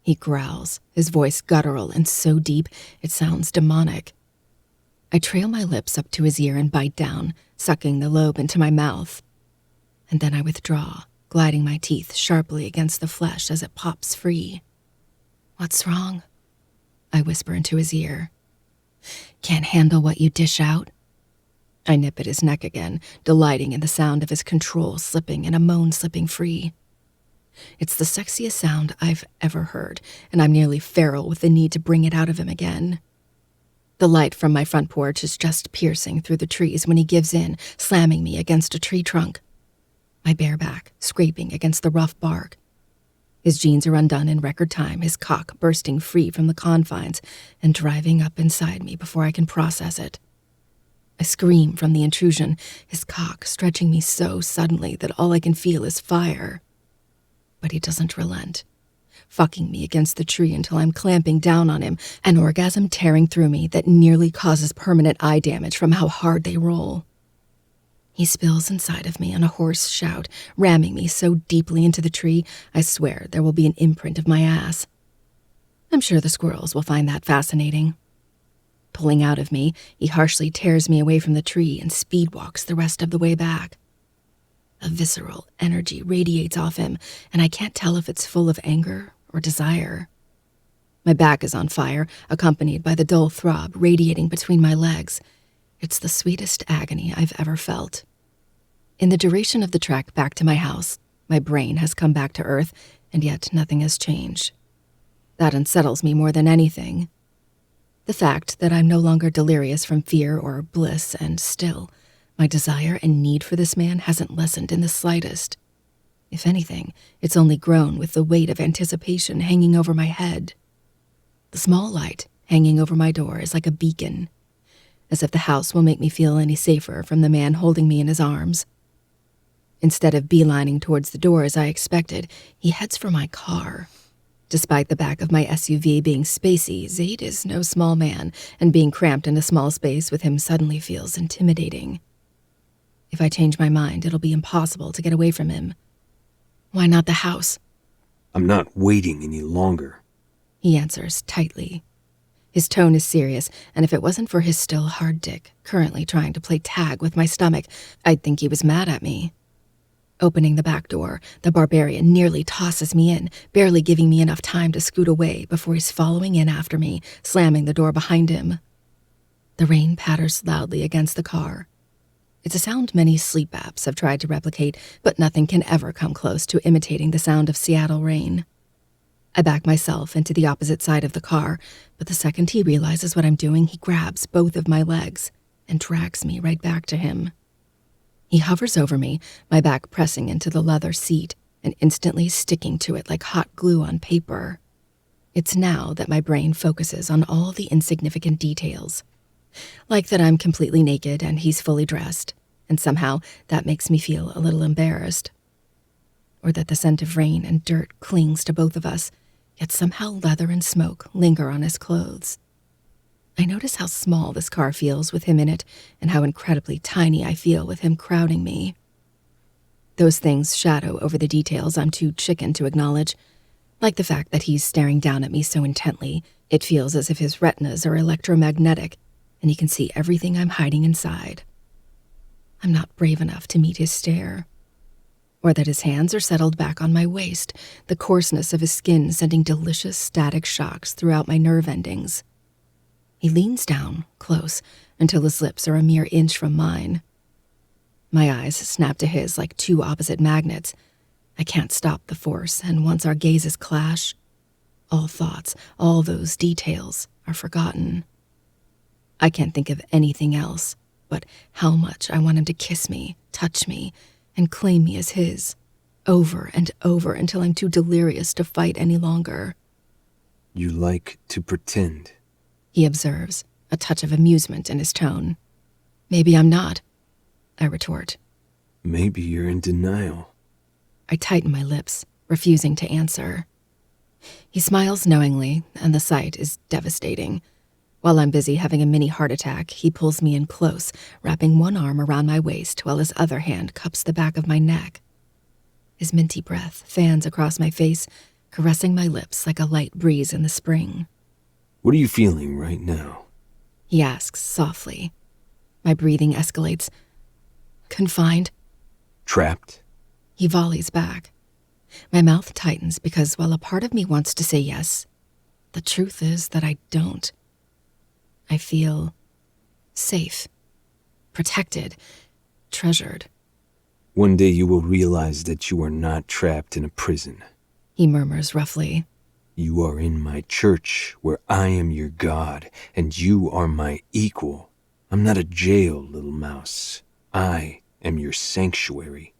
he growls, his voice guttural and so deep it sounds demonic. I trail my lips up to his ear and bite down, sucking the lobe into my mouth. And then I withdraw, gliding my teeth sharply against the flesh as it pops free. "What's wrong?" I whisper into his ear. "Can't handle what you dish out?" I nip at his neck again, delighting in the sound of his control slipping and a moan slipping free. It's the sexiest sound I've ever heard, and I'm nearly feral with the need to bring it out of him again. The light from my front porch is just piercing through the trees when he gives in, slamming me against a tree trunk. My bare back scraping against the rough bark. His jeans are undone in record time, his cock bursting free from the confines and driving up inside me before I can process it. I scream from the intrusion, his cock stretching me so suddenly that all I can feel is fire. But he doesn't relent, fucking me against the tree until I'm clamping down on him, an orgasm tearing through me that nearly causes permanent eye damage from how hard they roll. He spills inside of me on a hoarse shout, ramming me so deeply into the tree, I swear there will be an imprint of my ass. I'm sure the squirrels will find that fascinating. Pulling out of me, he harshly tears me away from the tree and speed walks the rest of the way back. A visceral energy radiates off him, and I can't tell if it's full of anger or desire. My back is on fire, accompanied by the dull throb radiating between my legs. It's the sweetest agony I've ever felt. In the duration of the trek back to my house, my brain has come back to earth, and yet nothing has changed. That unsettles me more than anything. The fact that I'm no longer delirious from fear or bliss, and still, my desire and need for this man hasn't lessened in the slightest. If anything, it's only grown with the weight of anticipation hanging over my head. The small light hanging over my door is like a beacon, as if the house will make me feel any safer from the man holding me in his arms. Instead of beelining towards the door as I expected, he heads for my car. Despite the back of my SUV being spacey, Zaid is no small man, and being cramped in a small space with him suddenly feels intimidating. If I change my mind, it'll be impossible to get away from him. "Why not the house?"
I'm not waiting any longer.
He answers tightly. His tone is serious, and if it wasn't for his still hard dick currently trying to play tag with my stomach, I'd think he was mad at me. Opening the back door, the barbarian nearly tosses me in, barely giving me enough time to scoot away before he's following in after me, slamming the door behind him. The rain patters loudly against the car. It's a sound many sleep apps have tried to replicate, but nothing can ever come close to imitating the sound of Seattle rain. I back myself into the opposite side of the car, but the second he realizes what I'm doing, he grabs both of my legs and drags me right back to him. He hovers over me, my back pressing into the leather seat and instantly sticking to it like hot glue on paper. It's now that my brain focuses on all the insignificant details. Like that I'm completely naked and he's fully dressed, and somehow that makes me feel a little embarrassed. Or that the scent of rain and dirt clings to both of us, yet somehow leather and smoke linger on his clothes. I notice how small this car feels with him in it, and how incredibly tiny I feel with him crowding me. Those things shadow over the details I'm too chicken to acknowledge, like the fact that he's staring down at me so intently, it feels as if his retinas are electromagnetic and he can see everything I'm hiding inside. I'm not brave enough to meet his stare. Or that his hands are settled back on my waist, the coarseness of his skin sending delicious static shocks throughout my nerve endings. He leans down, close, until his lips are a mere inch from mine. My eyes snap to his like two opposite magnets. I can't stop the force, and once our gazes clash, all thoughts, all those details are forgotten. I can't think of anything else but how much I want him to kiss me, touch me, and claim me as his, over and over until I'm too delirious to fight any longer.
You like to pretend.
He observes, a touch of amusement in his tone. Maybe I'm not, I retort.
Maybe you're in denial.
I tighten my lips, refusing to answer. He smiles knowingly, and the sight is devastating. While I'm busy having a mini heart attack, he pulls me in close, wrapping one arm around my waist while his other hand cups the back of my neck. His minty breath fans across my face, caressing my lips like a light breeze in the spring.
What are you feeling right now?
He asks softly. My breathing escalates. Confined?
Trapped?
He volleys back. My mouth tightens because while a part of me wants to say yes, the truth is that I don't. I feel safe, protected, treasured.
One day you will realize that you are not trapped in a prison.
He murmurs roughly.
You are in my church, where I am your God, and you are my equal. I'm not a jail, little mouse. I am your sanctuary.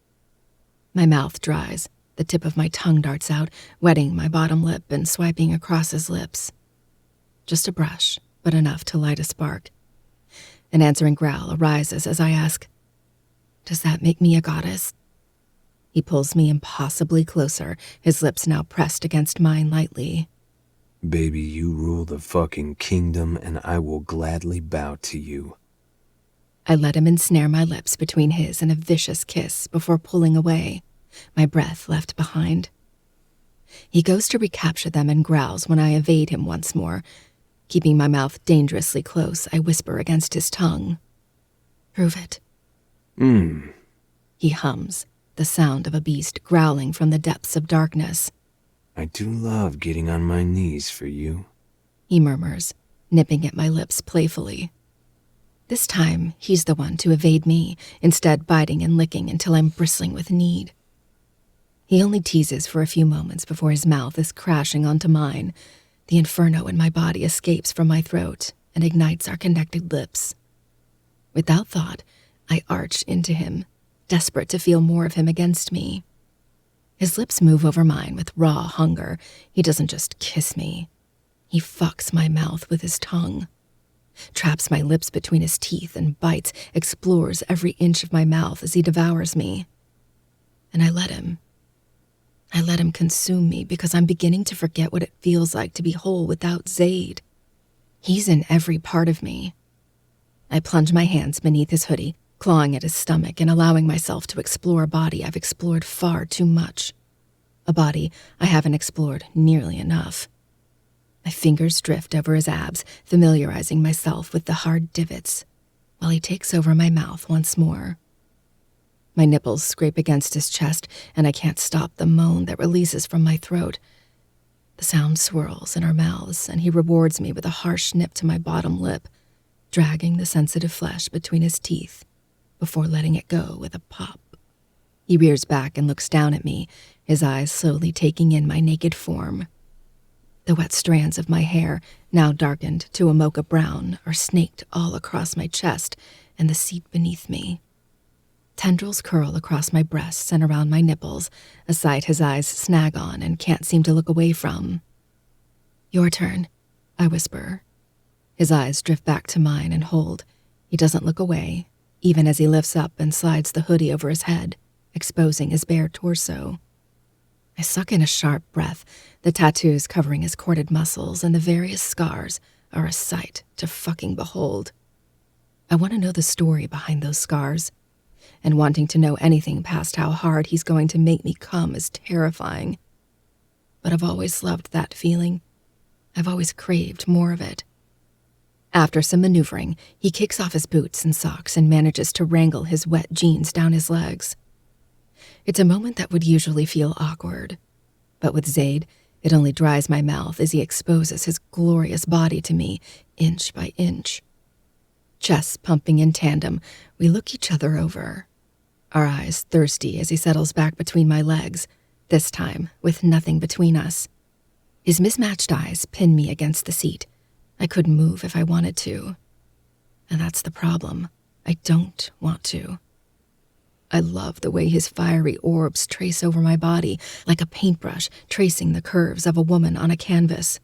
My mouth dries. The tip of my tongue darts out, wetting my bottom lip and swiping across his lips. Just a brush, but enough to light a spark. An answering growl arises as I ask, "Does that make me a goddess?" He pulls me impossibly closer, his lips now pressed against mine lightly.
Baby, you rule the fucking kingdom, and I will gladly bow to you.
I let him ensnare my lips between his in a vicious kiss before pulling away, my breath left behind. He goes to recapture them and growls when I evade him once more. Keeping my mouth dangerously close, I whisper against his tongue. "Prove it." He hums, the sound of a beast growling from the depths of darkness.
I do love getting on my knees for you,
He murmurs, nipping at my lips playfully. This time, he's the one to evade me, instead biting and licking until I'm bristling with need. He only teases for a few moments before his mouth is crashing onto mine. The inferno in my body escapes from my throat and ignites our connected lips. Without thought, I arch into him, desperate to feel more of him against me. His lips move over mine with raw hunger. He doesn't just kiss me. He fucks my mouth with his tongue, traps my lips between his teeth and bites, explores every inch of my mouth as he devours me. And I let him. I let him consume me because I'm beginning to forget what it feels like to be whole without Zaid. He's in every part of me. I plunge my hands beneath his hoodie, clawing at his stomach and allowing myself to explore a body I've explored far too much. A body I haven't explored nearly enough. My fingers drift over his abs, familiarizing myself with the hard divots, while he takes over my mouth once more. My nipples scrape against his chest, and I can't stop the moan that releases from my throat. The sound swirls in our mouths, and he rewards me with a harsh nip to my bottom lip, dragging the sensitive flesh between his teeth before letting it go with a pop. He rears back and looks down at me, his eyes slowly taking in my naked form. The wet strands of my hair, now darkened to a mocha brown, are snaked all across my chest and the seat beneath me. Tendrils curl across my breasts and around my nipples, a sight his eyes snag on and can't seem to look away from. "Your turn," I whisper. His eyes drift back to mine and hold. He doesn't look away, even as he lifts up and slides the hoodie over his head, exposing his bare torso. I suck in a sharp breath. The tattoos covering his corded muscles and the various scars are a sight to fucking behold. I want to know the story behind those scars. and wanting to know anything past how hard he's going to make me come is terrifying. But I've always loved that feeling. I've always craved more of it. After some maneuvering, he kicks off his boots and socks and manages to wrangle his wet jeans down his legs. It's a moment that would usually feel awkward, but with Zaid, it only dries my mouth as he exposes his glorious body to me, inch by inch. Chests pumping in tandem, we look each other over, our eyes thirsty as he settles back between my legs, this time with nothing between us. His mismatched eyes pin me against the seat. I couldn't move if I wanted to. And that's the problem. I don't want to. I love the way his fiery orbs trace over my body like a paintbrush tracing the curves of a woman on a canvas.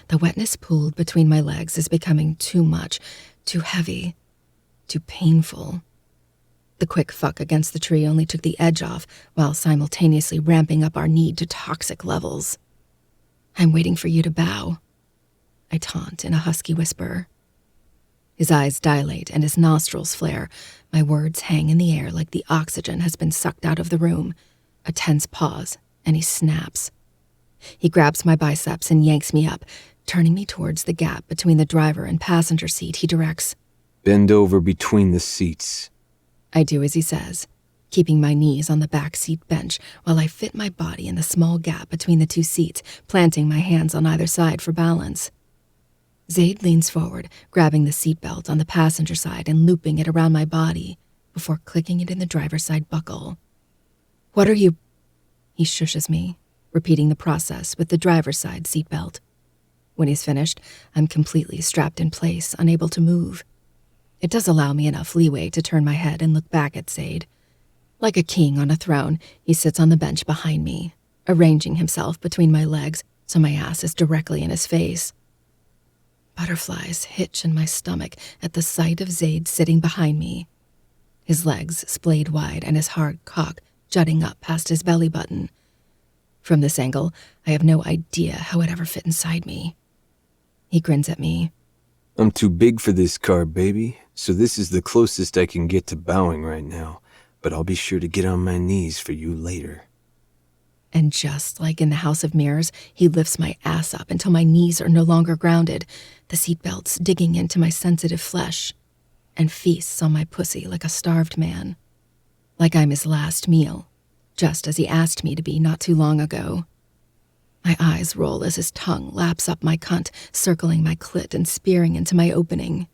The wetness pooled between my legs is becoming too much, too heavy, too painful. The quick fuck against the tree only took the edge off while simultaneously ramping up our need to toxic levels. I'm waiting for you to bow, I taunt in a husky whisper. His eyes dilate and his nostrils flare. My words hang in the air like the oxygen has been sucked out of the room. A tense pause, and he snaps. He grabs my biceps and yanks me up, turning me towards the gap between the driver and passenger seat. He directs,
Bend over between the seats.
I do as he says, keeping my knees on the back seat bench while I fit my body in the small gap between the two seats, planting my hands on either side for balance. Zaid leans forward, grabbing the seatbelt on the passenger side and looping it around my body before clicking it in the driver's side buckle. What are you? He shushes me, repeating the process with the driver's side seatbelt. When he's finished, I'm completely strapped in place, unable to move. It does allow me enough leeway to turn my head and look back at Zaid. Like a king on a throne, he sits on the bench behind me, arranging himself between my legs so my ass is directly in his face. Butterflies hitch in my stomach at the sight of Zaid sitting behind me, his legs splayed wide and his hard cock jutting up past his belly button. From this angle, I have no idea how it ever fit inside me. He grins at me.
I'm too big for this car, baby, so this is the closest I can get to bowing right now, but I'll be sure to get on my knees for you later.
And just like in the House of Mirrors, he lifts my ass up until my knees are no longer grounded, the seatbelts digging into my sensitive flesh, and feasts on my pussy like a starved man. Like I'm his last meal, just as he asked me to be not too long ago. My eyes roll as his tongue laps up my cunt, circling my clit and spearing into my opening.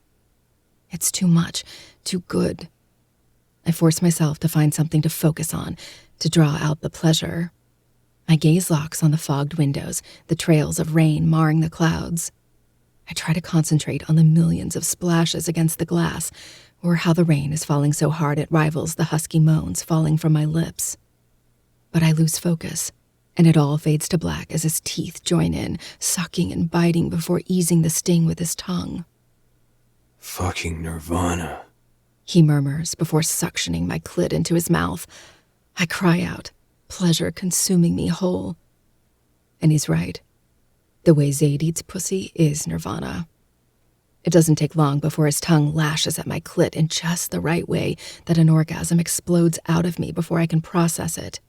It's too much, too good. I force myself to find something to focus on, to draw out the pleasure. My gaze locks on the fogged windows, the trails of rain marring the clouds. I try to concentrate on the millions of splashes against the glass, or how the rain is falling so hard it rivals the husky moans falling from my lips. But I lose focus, and it all fades to black as his teeth join in, sucking and biting before easing the sting with his tongue.
Fucking Nirvana,
he murmurs before suctioning my clit into his mouth. I cry out, pleasure consuming me whole. And he's right. The way Zaid eats pussy is Nirvana. It doesn't take long before his tongue lashes at my clit in just the right way that an orgasm explodes out of me before I can process it.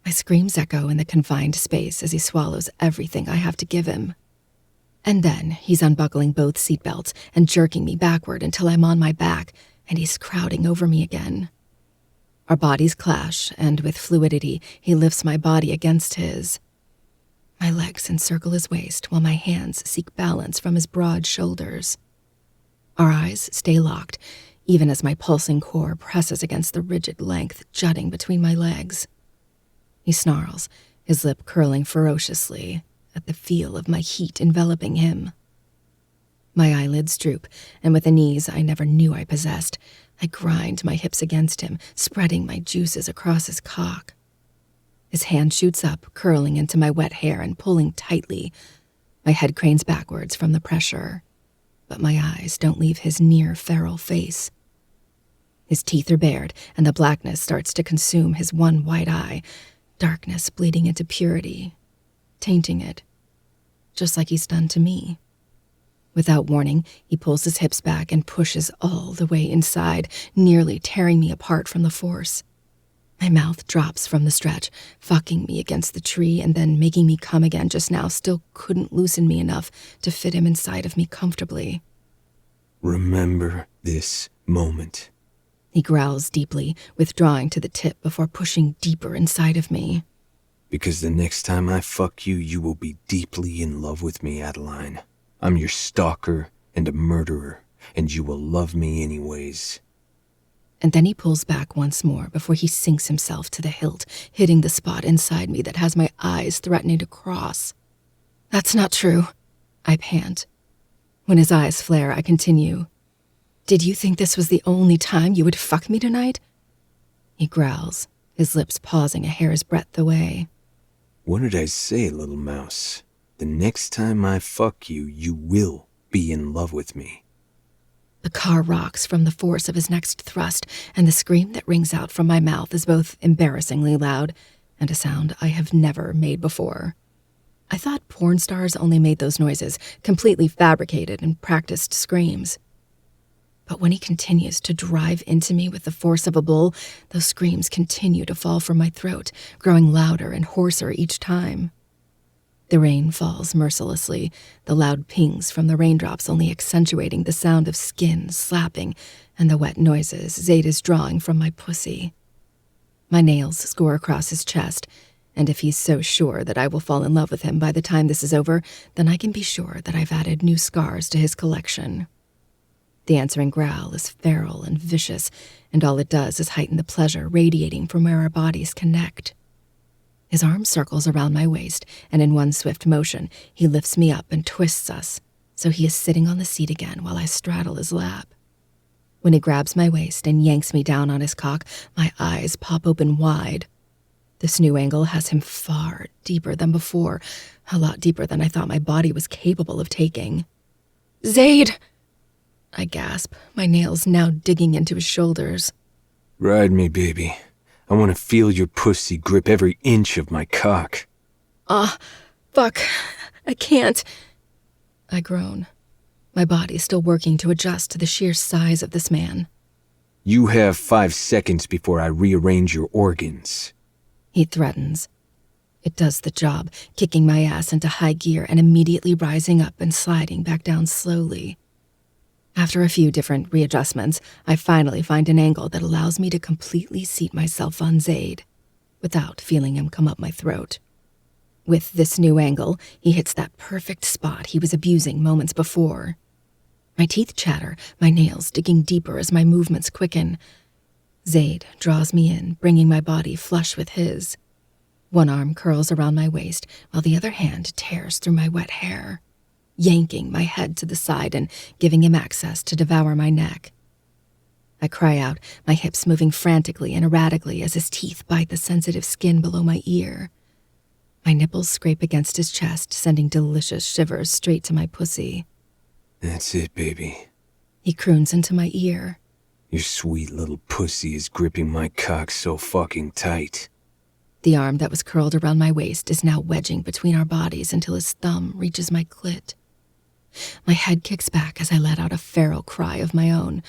My screams echo in the confined space as he swallows everything I have to give him. And then he's unbuckling both seatbelts and jerking me backward until I'm on my back, and he's crowding over me again. Our bodies clash, and with fluidity, he lifts my body against his. My legs encircle his waist while my hands seek balance from his broad shoulders. Our eyes stay locked, even as my pulsing core presses against the rigid length jutting between my legs. He snarls, his lip curling ferociously at the feel of my heat enveloping him. My eyelids droop, and with an ease I never knew I possessed, I grind my hips against him, spreading my juices across his cock. His hand shoots up, curling into my wet hair and pulling tightly. My head cranes backwards from the pressure, but my eyes don't leave his near feral face. His teeth are bared, and the blackness starts to consume his one white eye, darkness bleeding into purity, tainting it, just like he's done to me. Without warning, he pulls his hips back and pushes all the way inside, nearly tearing me apart from the force. My mouth drops from the stretch, fucking me against the tree and then making me come again just now still couldn't loosen me enough to fit him inside of me comfortably.
Remember this moment.
He growls deeply, withdrawing to the tip before pushing deeper inside of me.
Because the next time I fuck you, you will be deeply in love with me, Adeline. I'm your stalker and a murderer, and you will love me anyways.
And then he pulls back once more before he sinks himself to the hilt, hitting the spot inside me that has my eyes threatening to cross. That's not true, I pant. When his eyes flare, I continue. Did you think this was the only time you would fuck me tonight? He growls, his lips pausing a hair's breadth away.
What did I say, little mouse? The next time I fuck you, you will be in love with me.
The car rocks from the force of his next thrust, and the scream that rings out from my mouth is both embarrassingly loud and a sound I have never made before. I thought porn stars only made those noises, completely fabricated and practiced screams. But when he continues to drive into me with the force of a bull, those screams continue to fall from my throat, growing louder and hoarser each time. The rain falls mercilessly, the loud pings from the raindrops only accentuating the sound of skin slapping and the wet noises Zayd is drawing from my pussy. My nails score across his chest, and if he's so sure that I will fall in love with him by the time this is over, then I can be sure that I've added new scars to his collection. The answering growl is feral and vicious, and all it does is heighten the pleasure radiating from where our bodies connect. His arm circles around my waist, and in one swift motion, he lifts me up and twists us, so he is sitting on the seat again while I straddle his lap. When he grabs my waist and yanks me down on his cock, my eyes pop open wide. This new angle has him far deeper than before, a lot deeper than I thought my body was capable of taking. Zayd! I gasp, my nails now digging into his shoulders.
Ride me, baby. I want to feel your pussy grip every inch of my cock.
Fuck. I can't. I groan, my body still working to adjust to the sheer size of this man.
You have 5 seconds before I rearrange your organs.
He threatens. It does the job, kicking my ass into high gear and immediately rising up and sliding back down slowly. After a few different readjustments, I finally find an angle that allows me to completely seat myself on Zayd, without feeling him come up my throat. With this new angle, he hits that perfect spot he was abusing moments before. My teeth chatter, my nails digging deeper as my movements quicken. Zayd draws me in, bringing my body flush with his. One arm curls around my waist, while the other hand tears through my wet hair, yanking my head to the side and giving him access to devour my neck. I cry out, my hips moving frantically and erratically as his teeth bite the sensitive skin below my ear. My nipples scrape against his chest, sending delicious shivers straight to my pussy.
That's it, baby.
He croons into my ear.
Your sweet little pussy is gripping my cock so fucking tight.
The arm that was curled around my waist is now wedging between our bodies until his thumb reaches my clit. My head kicks back as I let out a feral cry of my own.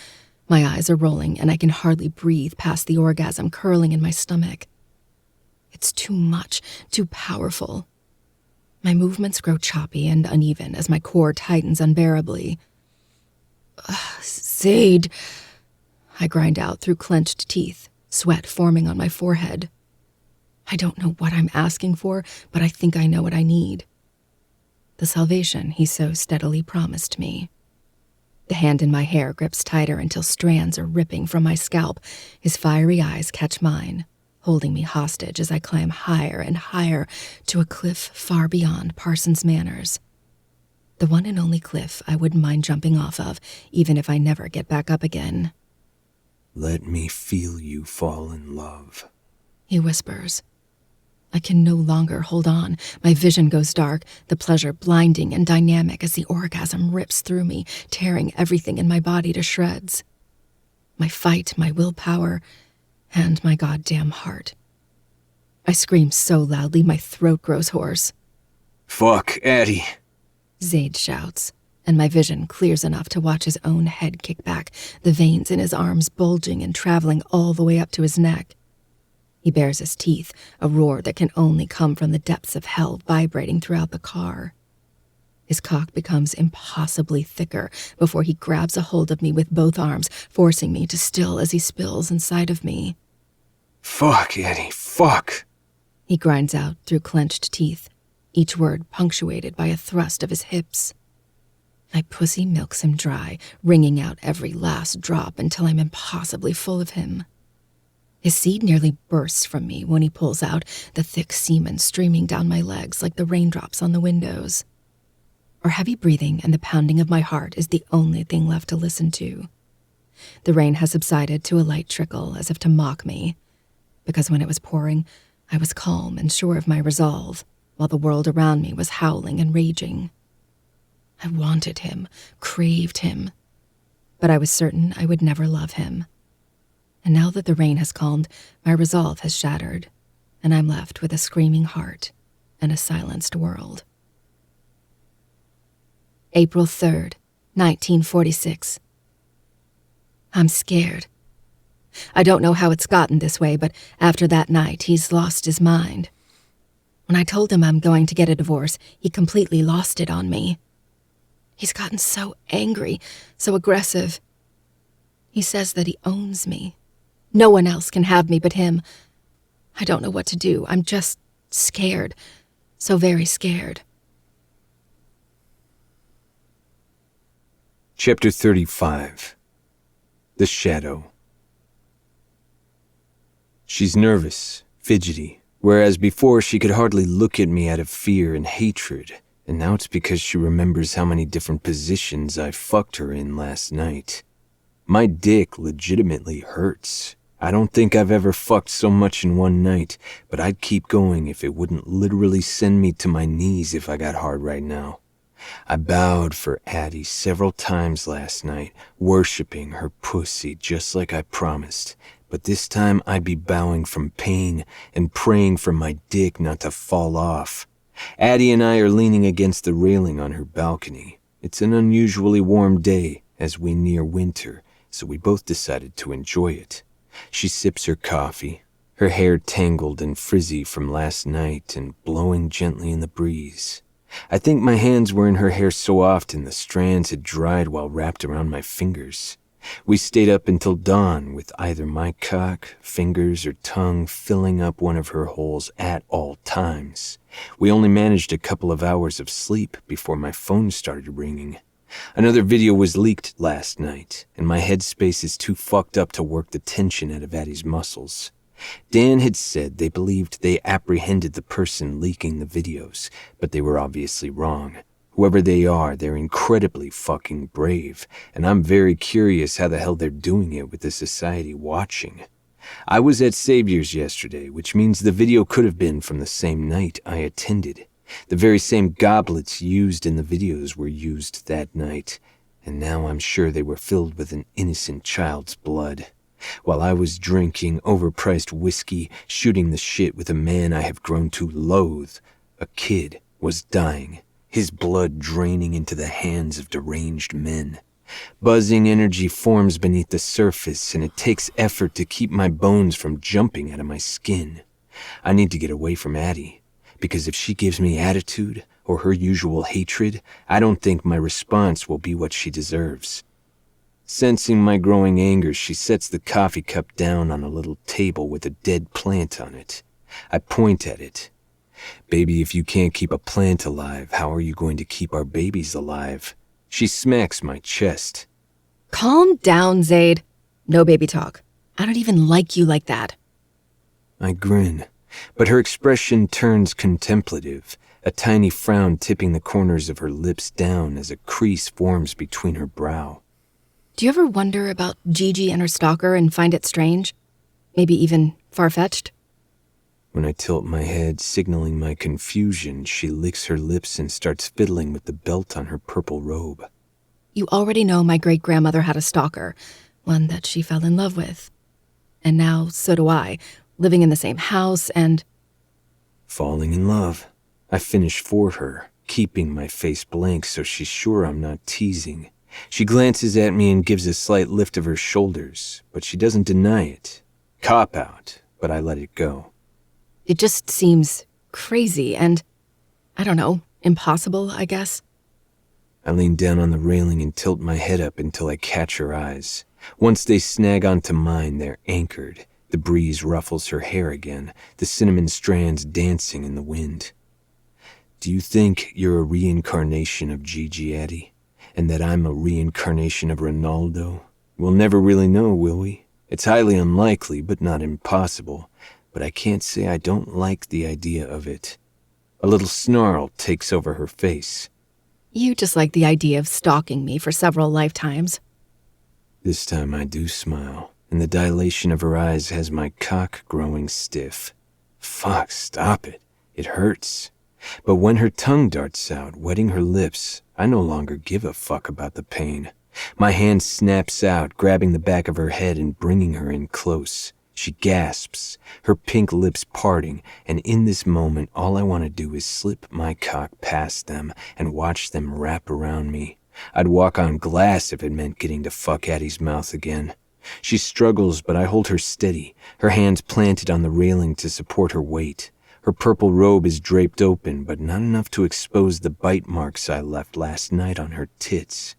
My eyes are rolling, and I can hardly breathe past the orgasm curling in my stomach. It's too much, too powerful. My movements grow choppy and uneven as my core tightens unbearably. Zayd, I grind out through clenched teeth, sweat forming on my forehead. I don't know what I'm asking for, but I think I know what I need. The salvation he so steadily promised me. The hand in my hair grips tighter until strands are ripping from my scalp. His fiery eyes catch mine, holding me hostage as I climb higher and higher to a cliff far beyond Parsons Manors. The one and only cliff I wouldn't mind jumping off of, even if I never get back up again.
Let me feel you fall in love,
he whispers. I can no longer hold on. My vision goes dark, the pleasure blinding and dynamic as the orgasm rips through me, tearing everything in my body to shreds. My fight, my willpower, and my goddamn heart. I scream so loudly my throat grows hoarse.
Fuck, Addie,
Zayd shouts. and my vision clears enough to watch his own head kick back, the veins in his arms bulging and traveling all the way up to his neck. He bares his teeth, a roar that can only come from the depths of hell vibrating throughout the car. His cock becomes impossibly thicker before he grabs a hold of me with both arms, forcing me to still as he spills inside of me.
Fuck, Eddie, fuck.
He grinds out through clenched teeth, each word punctuated by a thrust of his hips. My pussy milks him dry, wringing out every last drop until I'm impossibly full of him. His seed nearly bursts from me when he pulls out, the thick semen streaming down my legs like the raindrops on the windows. Our heavy breathing and the pounding of my heart is the only thing left to listen to. The rain has subsided to a light trickle, as if to mock me, because when it was pouring, I was calm and sure of my resolve, while the world around me was howling and raging. I wanted him, craved him, but I was certain I would never love him. And now that the rain has calmed, my resolve has shattered, and I'm left with a screaming heart and a silenced world. April 3rd, 1946. I'm scared. I don't know how it's gotten this way, but after that night, he's lost his mind. When I told him I'm going to get a divorce, he completely lost it on me. He's gotten so angry, so aggressive. He says that he owns me. No one else can have me but him. I don't know what to do. I'm just scared. So very scared.
Chapter 35. The Shadow. She's nervous, fidgety, whereas before she could hardly look at me out of fear and hatred, and now it's because she remembers how many different positions I fucked her in last night. My dick legitimately hurts. I don't think I've ever fucked so much in one night, but I'd keep going if it wouldn't literally send me to my knees if I got hard right now. I bowed for Addie several times last night, worshipping her pussy just like I promised, but this time I'd be bowing from pain and praying for my dick not to fall off. Addie and I are leaning against the railing on her balcony. It's an unusually warm day as we near winter, so we both decided to enjoy it. She sips her coffee, her hair tangled and frizzy from last night and blowing gently in the breeze. I think my hands were in her hair so often the strands had dried while wrapped around my fingers. We stayed up until dawn with either my cock, fingers, or tongue filling up one of her holes at all times. We only managed a couple of hours of sleep before my phone started ringing. Another video was leaked last night, and my headspace is too fucked up to work the tension out of Addie's muscles. Dan had said they believed they apprehended the person leaking the videos, but they were obviously wrong. Whoever they are, they're incredibly fucking brave, and I'm very curious how the hell they're doing it with the society watching. I was at Savior's yesterday, which means the video could have been from the same night I attended. The very same goblets used in the videos were used that night, and now I'm sure they were filled with an innocent child's blood. While I was drinking overpriced whiskey, shooting the shit with a man I have grown to loathe, a kid was dying, his blood draining into the hands of deranged men. Buzzing energy forms beneath the surface, and it takes effort to keep my bones from jumping out of my skin. I need to get away from Addie, because if she gives me attitude or her usual hatred, I don't think my response will be what she deserves. Sensing my growing anger, she sets the coffee cup down on a little table with a dead plant on it. I point at it. Baby, if you can't keep a plant alive, how are you going to keep our babies alive? She smacks my chest.
Calm down, Zaid. No baby talk. I don't even like you like that.
I grin, but her expression turns contemplative, a tiny frown tipping the corners of her lips down as a crease forms between her brow.
Do you ever wonder about Gigi and her stalker and find it strange? Maybe even far-fetched?
When I tilt my head, signaling my confusion, she licks her lips and starts fiddling with the belt on her purple robe.
You already know my great-grandmother had a stalker, one that she fell in love with. And now, so do I, living in the same house and...
Falling in love. I finish for her, keeping my face blank so she's sure I'm not teasing. She glances at me and gives a slight lift of her shoulders, but she doesn't deny it. Cop out, but I let it go.
It just seems crazy and, I don't know, impossible, I guess.
I lean down on the railing and tilt my head up until I catch her eyes. Once they snag onto mine, they're anchored. The breeze ruffles her hair again, the cinnamon strands dancing in the wind. Do you think you're a reincarnation of Gigi, Addie? And that I'm a reincarnation of Ronaldo? We'll never really know, will we? It's highly unlikely, but not impossible. But I can't say I don't like the idea of it. A little snarl takes over her face.
You just like the idea of stalking me for several lifetimes.
This time I do smile, and the dilation of her eyes has my cock growing stiff. Fuck, stop it. It hurts. But when her tongue darts out, wetting her lips, I no longer give a fuck about the pain. My hand snaps out, grabbing the back of her head and bringing her in close. She gasps, her pink lips parting, and in this moment, all I want to do is slip my cock past them and watch them wrap around me. I'd walk on glass if it meant getting to fuck Addie's mouth again. She struggles, but I hold her steady, her hands planted on the railing to support her weight. Her purple robe is draped open, but not enough to expose the bite marks I left last night on her tits.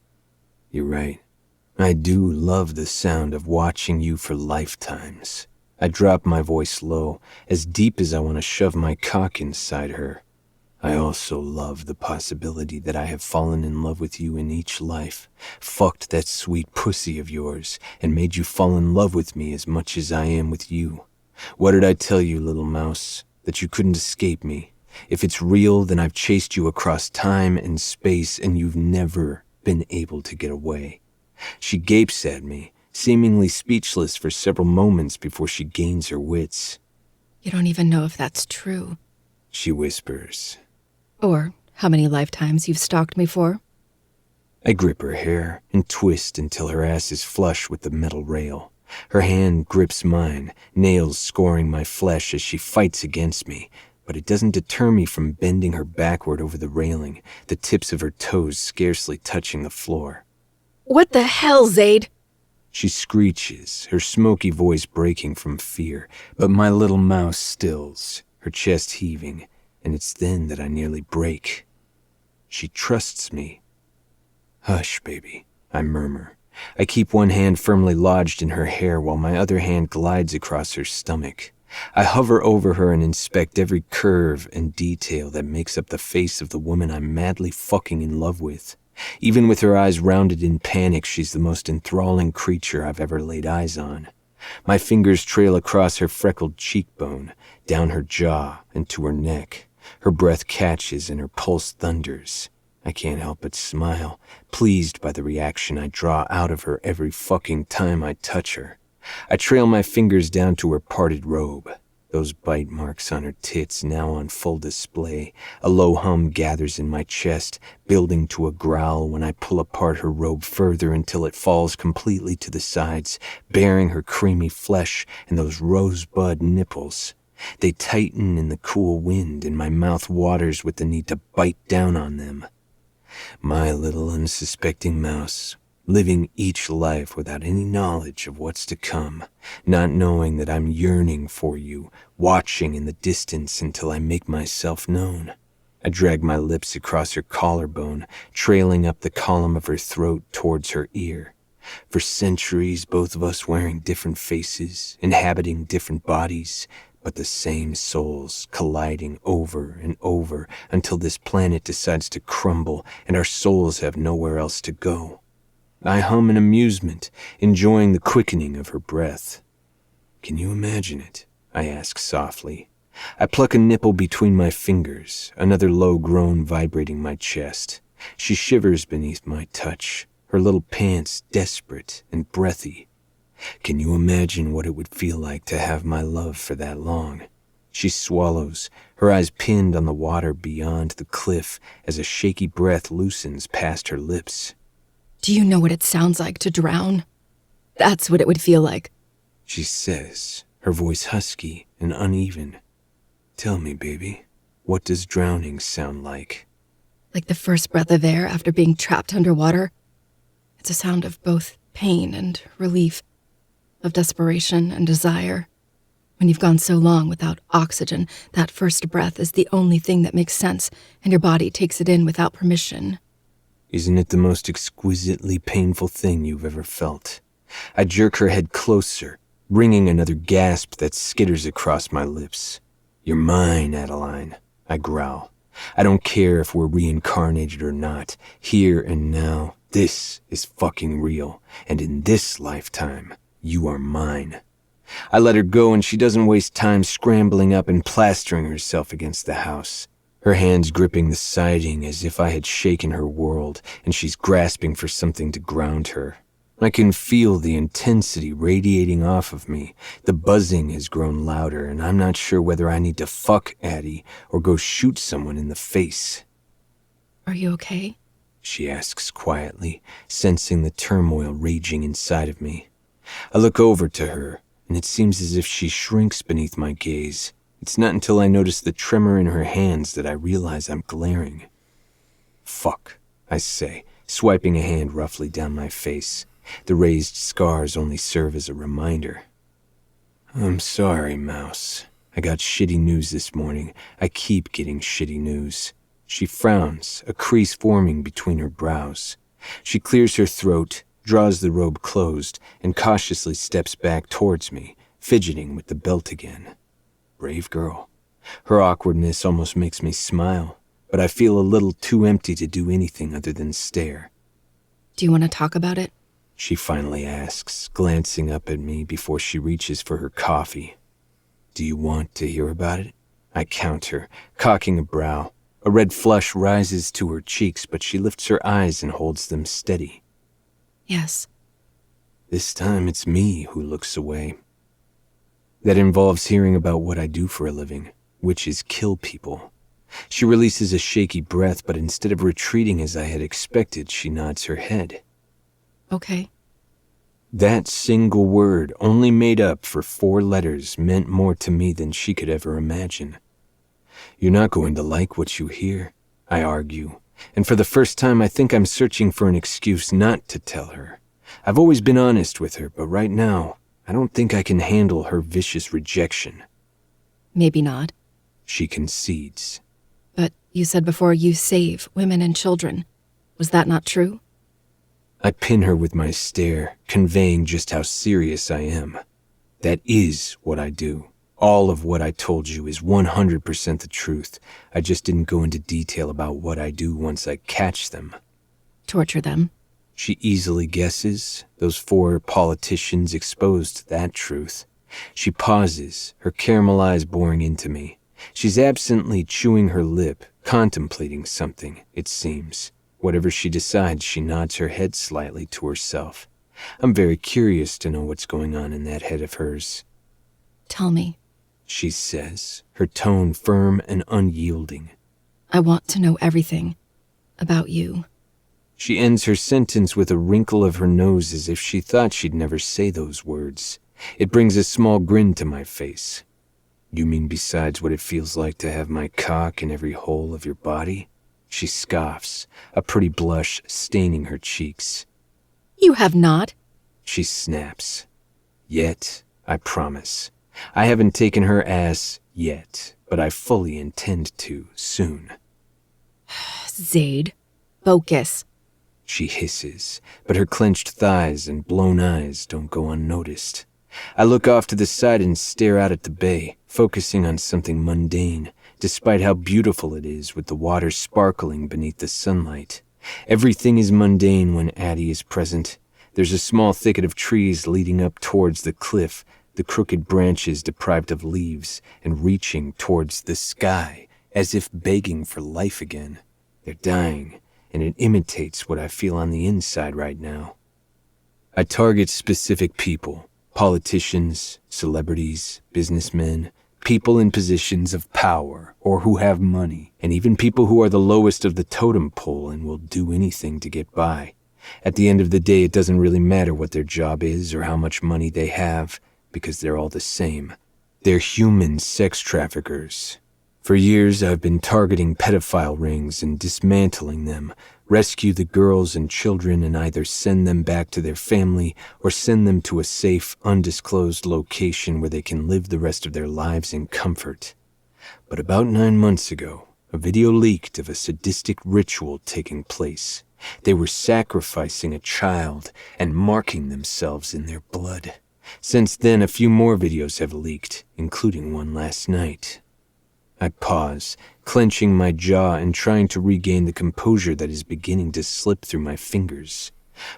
You're right. I do love the sound of watching you for lifetimes. I drop my voice low, as deep as I want to shove my cock inside her. I also love the possibility that I have fallen in love with you in each life, fucked that sweet pussy of yours, and made you fall in love with me as much as I am with you. What did I tell you, little mouse? That you couldn't escape me. If it's real, then I've chased you across time and space, and you've never been able to get away. She gapes at me, seemingly speechless for several moments before she gains her wits.
You don't even know if that's true.
She whispers.
Or how many lifetimes you've stalked me for.
I grip her hair and twist until her ass is flush with the metal rail. Her hand grips mine, nails scoring my flesh as she fights against me, but it doesn't deter me from bending her backward over the railing, the tips of her toes scarcely touching the floor.
What the hell, Zaid?
She screeches, her smoky voice breaking from fear, but my little mouse stills, her chest heaving, and it's then that I nearly break. She trusts me. Hush, baby, I murmur. I keep one hand firmly lodged in her hair while my other hand glides across her stomach. I hover over her and inspect every curve and detail that makes up the face of the woman I'm madly fucking in love with. Even with her eyes rounded in panic, she's the most enthralling creature I've ever laid eyes on. My fingers trail across her freckled cheekbone, down her jaw, and to her neck. Her breath catches and her pulse thunders. I can't help but smile, pleased by the reaction I draw out of her every fucking time I touch her. I trail my fingers down to her parted robe. Those bite marks on her tits now on full display. A low hum gathers in my chest, building to a growl when I pull apart her robe further until it falls completely to the sides, baring her creamy flesh and those rosebud nipples. They tighten in the cool wind, and my mouth waters with the need to bite down on them. My little unsuspecting mouse, living each life without any knowledge of what's to come, not knowing that I'm yearning for you, watching in the distance until I make myself known. I drag my lips across her collarbone, trailing up the column of her throat towards her ear. For centuries, both of us wearing different faces, inhabiting different bodies, but the same souls colliding over and over until this planet decides to crumble and our souls have nowhere else to go. I hum in amusement, enjoying the quickening of her breath. Can you imagine it? I ask softly. I pluck a nipple between my fingers, another low groan vibrating my chest. She shivers beneath my touch, her little pants desperate and breathy. Can you imagine what it would feel like to have my love for that long? She swallows, her eyes pinned on the water beyond the cliff as a shaky breath loosens past her lips.
Do you know what it sounds like to drown? That's what it would feel like.
She says, her voice husky and uneven. Tell me, baby, what does drowning sound like?
like the first breath of air after being trapped underwater. It's a sound of both pain and relief, of desperation and desire. When you've gone so long without oxygen, that first breath is the only thing that makes sense, and your body takes it in without permission.
Isn't it the most exquisitely painful thing you've ever felt? I jerk her head closer, bringing another gasp that skitters across my lips. You're mine, Adeline, I growl. I don't care if we're reincarnated or not. Here and now, this is fucking real, and in this lifetime, you are mine. I let her go, and she doesn't waste time scrambling up and plastering herself against the house. Her hands gripping the siding as if I had shaken her world, and she's grasping for something to ground her. I can feel the intensity radiating off of me. The buzzing has grown louder, and I'm not sure whether I need to fuck Addie or go shoot someone in the face.
Are you okay?
She asks quietly, sensing the turmoil raging inside of me. I look over to her, and it seems as if she shrinks beneath my gaze. It's not until I notice the tremor in her hands that I realize I'm glaring. Fuck, I say, swiping a hand roughly down my face. The raised scars only serve as a reminder. I'm sorry, Mouse. I got shitty news this morning. I keep getting shitty news. She frowns, a crease forming between her brows. She clears her throat, draws the robe closed, and cautiously steps back towards me, fidgeting with the belt again. Brave girl. Her awkwardness almost makes me smile, but I feel a little too empty to do anything other than stare.
Do you want to talk about it?
She finally asks, glancing up at me before she reaches for her coffee. Do you want to hear about it? I counter, cocking a brow. A red flush rises to her cheeks, but she lifts her eyes and holds them steady.
Yes.
This time it's me who looks away. That involves hearing about what I do for a living, which is kill people. She releases a shaky breath, but instead of retreating as I had expected, she nods her head.
Okay.
That single word, only made up for 4 letters, meant more to me than she could ever imagine. You're not going to like what you hear, I argue, and for the first time I think I'm searching for an excuse not to tell her. I've always been honest with her, but right now, I don't think I can handle her vicious rejection.
Maybe not.
She concedes.
But you said before you save women and children. Was that not true?
I pin her with my stare, conveying just how serious I am. That is what I do. All of what I told you is 100% the truth. I just didn't go into detail about what I do once I catch them.
Torture them.
She easily guesses. Those 4 politicians exposed that truth. She pauses, her caramel eyes boring into me. She's absently chewing her lip, contemplating something, it seems. Whatever she decides, she nods her head slightly to herself. I'm very curious to know what's going on in that head of hers.
Tell me.
She says, her tone firm and unyielding.
I want to know everything about you.
She ends her sentence with a wrinkle of her nose as if she thought she'd never say those words. It brings a small grin to my face. You mean besides what it feels like to have my cock in every hole of your body? She scoffs, a pretty blush staining her cheeks.
You have not.
She snaps. Yet, I promise. I haven't taken her ass yet, but I fully intend to soon.
Zaid, focus.
She hisses, but her clenched thighs and blown eyes don't go unnoticed. I look off to the side and stare out at the bay, focusing on something mundane, despite how beautiful it is with the water sparkling beneath the sunlight. Everything is mundane when Addie is present. There's a small thicket of trees leading up towards the cliff, the crooked branches deprived of leaves and reaching towards the sky, as if begging for life again. They're dying, and it imitates what I feel on the inside right now. I target specific people, politicians, celebrities, businessmen, people in positions of power or who have money, and even people who are the lowest of the totem pole and will do anything to get by. At the end of the day, it doesn't really matter what their job is or how much money they have, because they're all the same. They're human sex traffickers. For years, I've been targeting pedophile rings and dismantling them, rescue the girls and children and either send them back to their family or send them to a safe, undisclosed location where they can live the rest of their lives in comfort. But about 9 months ago, a video leaked of a sadistic ritual taking place. They were sacrificing a child and marking themselves in their blood. Since then, a few more videos have leaked, including one last night. I pause, clenching my jaw and trying to regain the composure that is beginning to slip through my fingers.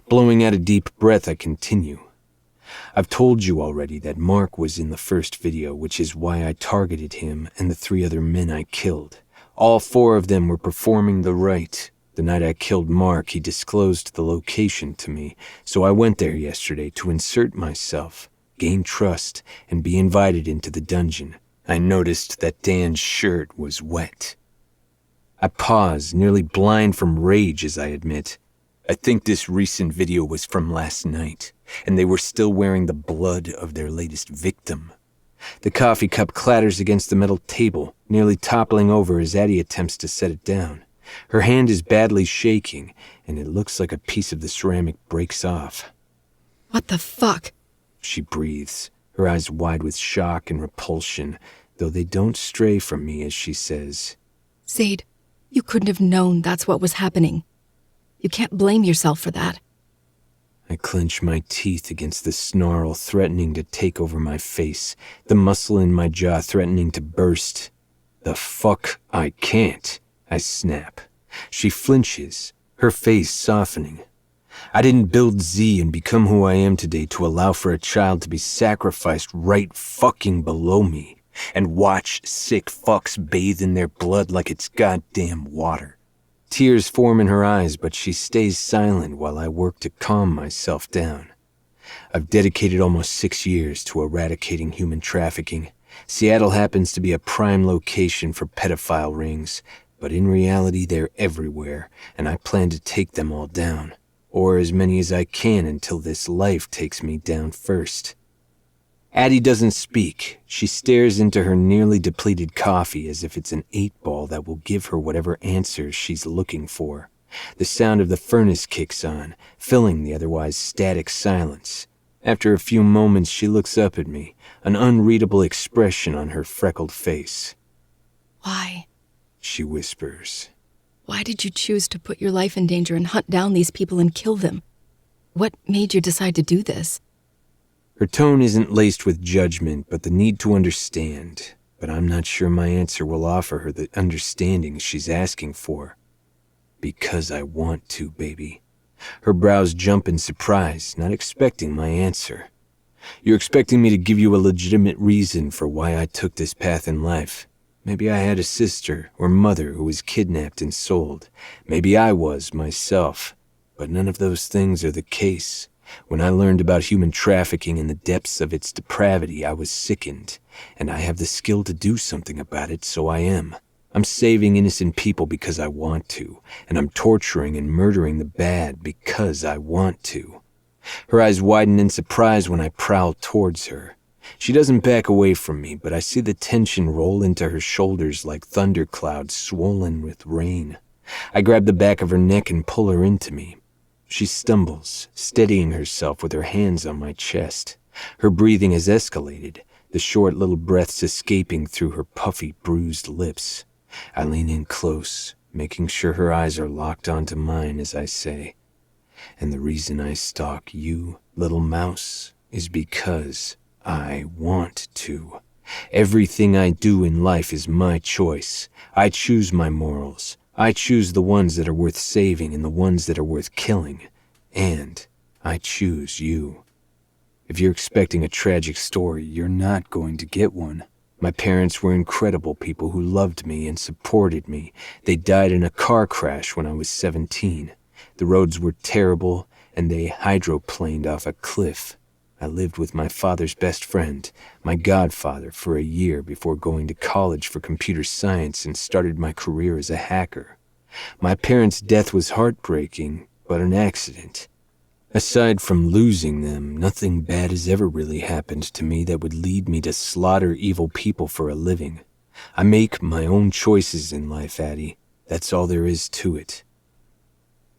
Blowing out a deep breath, I continue. I've told you already that Mark was in the first video, which is why I targeted him and the 3 other men I killed. All 4 of them were performing the rite. The night I killed Mark, he disclosed the location to me, so I went there yesterday to insert myself, gain trust, and be invited into the dungeon. I noticed that Dan's shirt was wet. I pause, nearly blind from rage as I admit. I think this recent video was from last night, and they were still wearing the blood of their latest victim. The coffee cup clatters against the metal table, nearly toppling over as Addie attempts to set it down. Her hand is badly shaking, and it looks like a piece of the ceramic breaks off.
What the fuck?
She breathes, her eyes wide with shock and repulsion, though they don't stray from me as she says,
Zaid, you couldn't have known that's what was happening. You can't blame yourself for that.
I clench my teeth against the snarl threatening to take over my face, the muscle in my jaw threatening to burst. The fuck I can't, I snap. She flinches, her face softening. I didn't build Z and become who I am today to allow for a child to be sacrificed right fucking below me and watch sick fucks bathe in their blood like it's goddamn water. Tears form in her eyes, but she stays silent while I work to calm myself down. I've dedicated almost 6 years to eradicating human trafficking. Seattle happens to be a prime location for pedophile rings, but in reality they're everywhere, and I plan to take them all down, or as many as I can until this life takes me down first. Addie doesn't speak. She stares into her nearly depleted coffee as if it's an 8-ball that will give her whatever answers she's looking for. The sound of the furnace kicks on, filling the otherwise static silence. After a few moments, she looks up at me, an unreadable expression on her freckled face.
Why?
She whispers.
Why did you choose to put your life in danger and hunt down these people and kill them? What made you decide to do this?
Her tone isn't laced with judgment, but the need to understand. But I'm not sure my answer will offer her the understanding she's asking for. Because I want to, baby. Her brows jump in surprise, not expecting my answer. You're expecting me to give you a legitimate reason for why I took this path in life. Maybe I had a sister or mother who was kidnapped and sold. Maybe I was myself. But none of those things are the case. When I learned about human trafficking in the depths of its depravity, I was sickened, and I have the skill to do something about it, so I am. I'm saving innocent people because I want to, and I'm torturing and murdering the bad because I want to. Her eyes widen in surprise when I prowl towards her. She doesn't back away from me, but I see the tension roll into her shoulders like thunderclouds swollen with rain. I grab the back of her neck and pull her into me. She stumbles, steadying herself with her hands on my chest. Her breathing has escalated, the short little breaths escaping through her puffy, bruised lips. I lean in close, making sure her eyes are locked onto mine as I say, and the reason I stalk you, little mouse, is because I want to. Everything I do in life is my choice. I choose my morals. I choose the ones that are worth saving and the ones that are worth killing. And I choose you. If you're expecting a tragic story, you're not going to get one. My parents were incredible people who loved me and supported me. They died in a car crash when I was 17. The roads were terrible, and they hydroplaned off a cliff. I lived with my father's best friend, my godfather, for a year before going to college for computer science and started my career as a hacker. My parents' death was heartbreaking, but an accident. Aside from losing them, nothing bad has ever really happened to me that would lead me to slaughter evil people for a living. I make my own choices in life, Addie. That's all there is to it.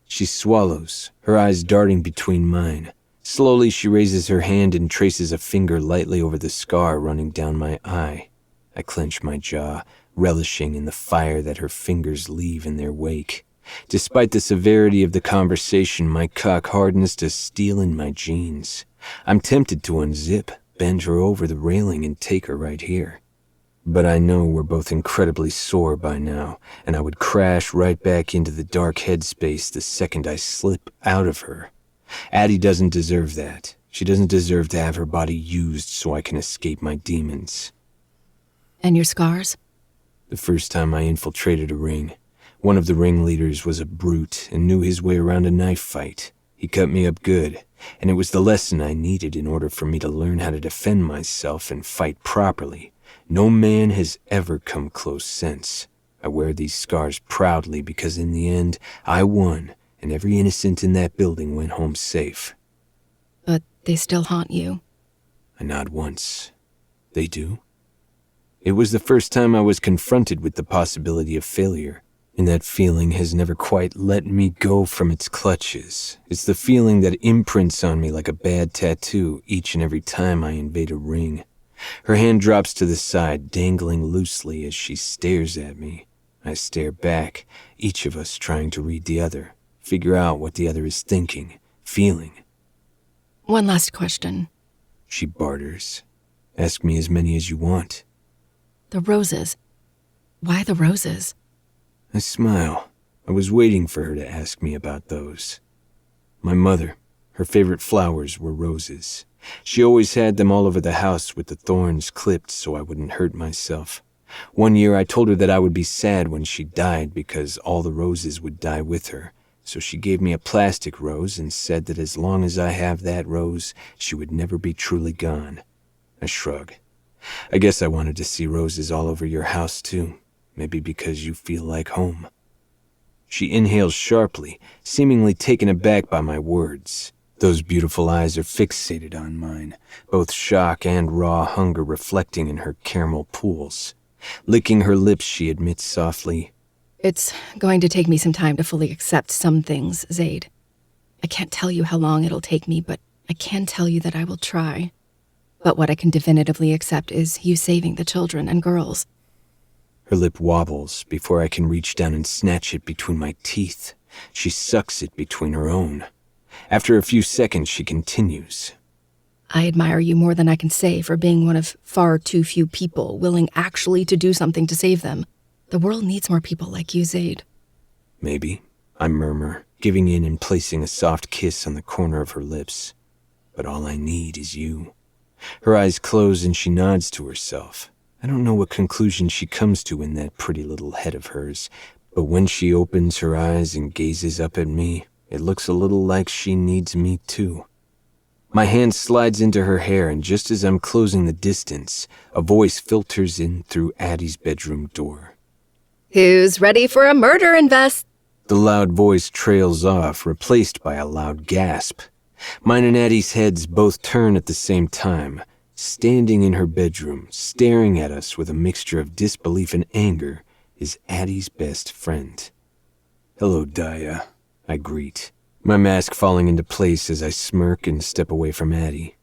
She swallows, her eyes darting between mine. Slowly she raises her hand and traces a finger lightly over the scar running down my eye. I clench my jaw, relishing in the fire that her fingers leave in their wake. Despite the severity of the conversation, my cock hardens to steel in my jeans. I'm tempted to unzip, bend her over the railing, and take her right here. But I know we're both incredibly sore by now, and I would crash right back into the dark headspace the second I slip out of her. Addie doesn't deserve that. She doesn't deserve to have her body used so I can escape my demons.
And your scars?
The first time I infiltrated a ring, one of the ringleaders was a brute and knew his way around a knife fight. He cut me up good, and it was the lesson I needed in order for me to learn how to defend myself and fight properly. No man has ever come close since. I wear these scars proudly because in the end, I won, and every innocent in that building went home safe.
But they still haunt you.
I nod once. They do? It was the first time I was confronted with the possibility of failure, and that feeling has never quite let me go from its clutches. It's the feeling that imprints on me like a bad tattoo each and every time I invade a ring. Her hand drops to the side, dangling loosely as she stares at me. I stare back, each of us trying to read the other, figure out what the other is thinking, feeling.
One last question.
She barters. Ask me as many as you want.
The roses. Why the roses?
I smile. I was waiting for her to ask me about those. My mother, her favorite flowers were roses. She always had them all over the house with the thorns clipped so I wouldn't hurt myself. One year I told her that I would be sad when she died because all the roses would die with her. So she gave me a plastic rose and said that as long as I have that rose, she would never be truly gone. I shrug. I guess I wanted to see roses all over your house too. Maybe because you feel like home. She inhales sharply, seemingly taken aback by my words. Those beautiful eyes are fixated on mine, both shock and raw hunger reflecting in her caramel pools. Licking her lips, she admits softly,
It's going to take me some time to fully accept some things, Zaid. I can't tell you how long it'll take me, but I can tell you that I will try. But what I can definitively accept is you saving the children and girls.
Her lip wobbles before I can reach down and snatch it between my teeth. She sucks it between her own. After a few seconds, she continues.
I admire you more than I can say for being one of far too few people willing actually to do something to save them. The world needs more people like you, Zaid.
Maybe, I murmur, giving in and placing a soft kiss on the corner of her lips. But all I need is you. Her eyes close and she nods to herself. I don't know what conclusion she comes to in that pretty little head of hers, but when she opens her eyes and gazes up at me, it looks a little like she needs me too. My hand slides into her hair, and just as I'm closing the distance, a voice filters in through Addie's bedroom door.
Who's ready for a murder invest?
The loud voice trails off, replaced by a loud gasp. Mine and Addie's heads both turn at the same time. Standing in her bedroom, staring at us with a mixture of disbelief and anger, is Addie's best friend. Hello, Daya, I greet, my mask falling into place as I smirk and step away from Addie.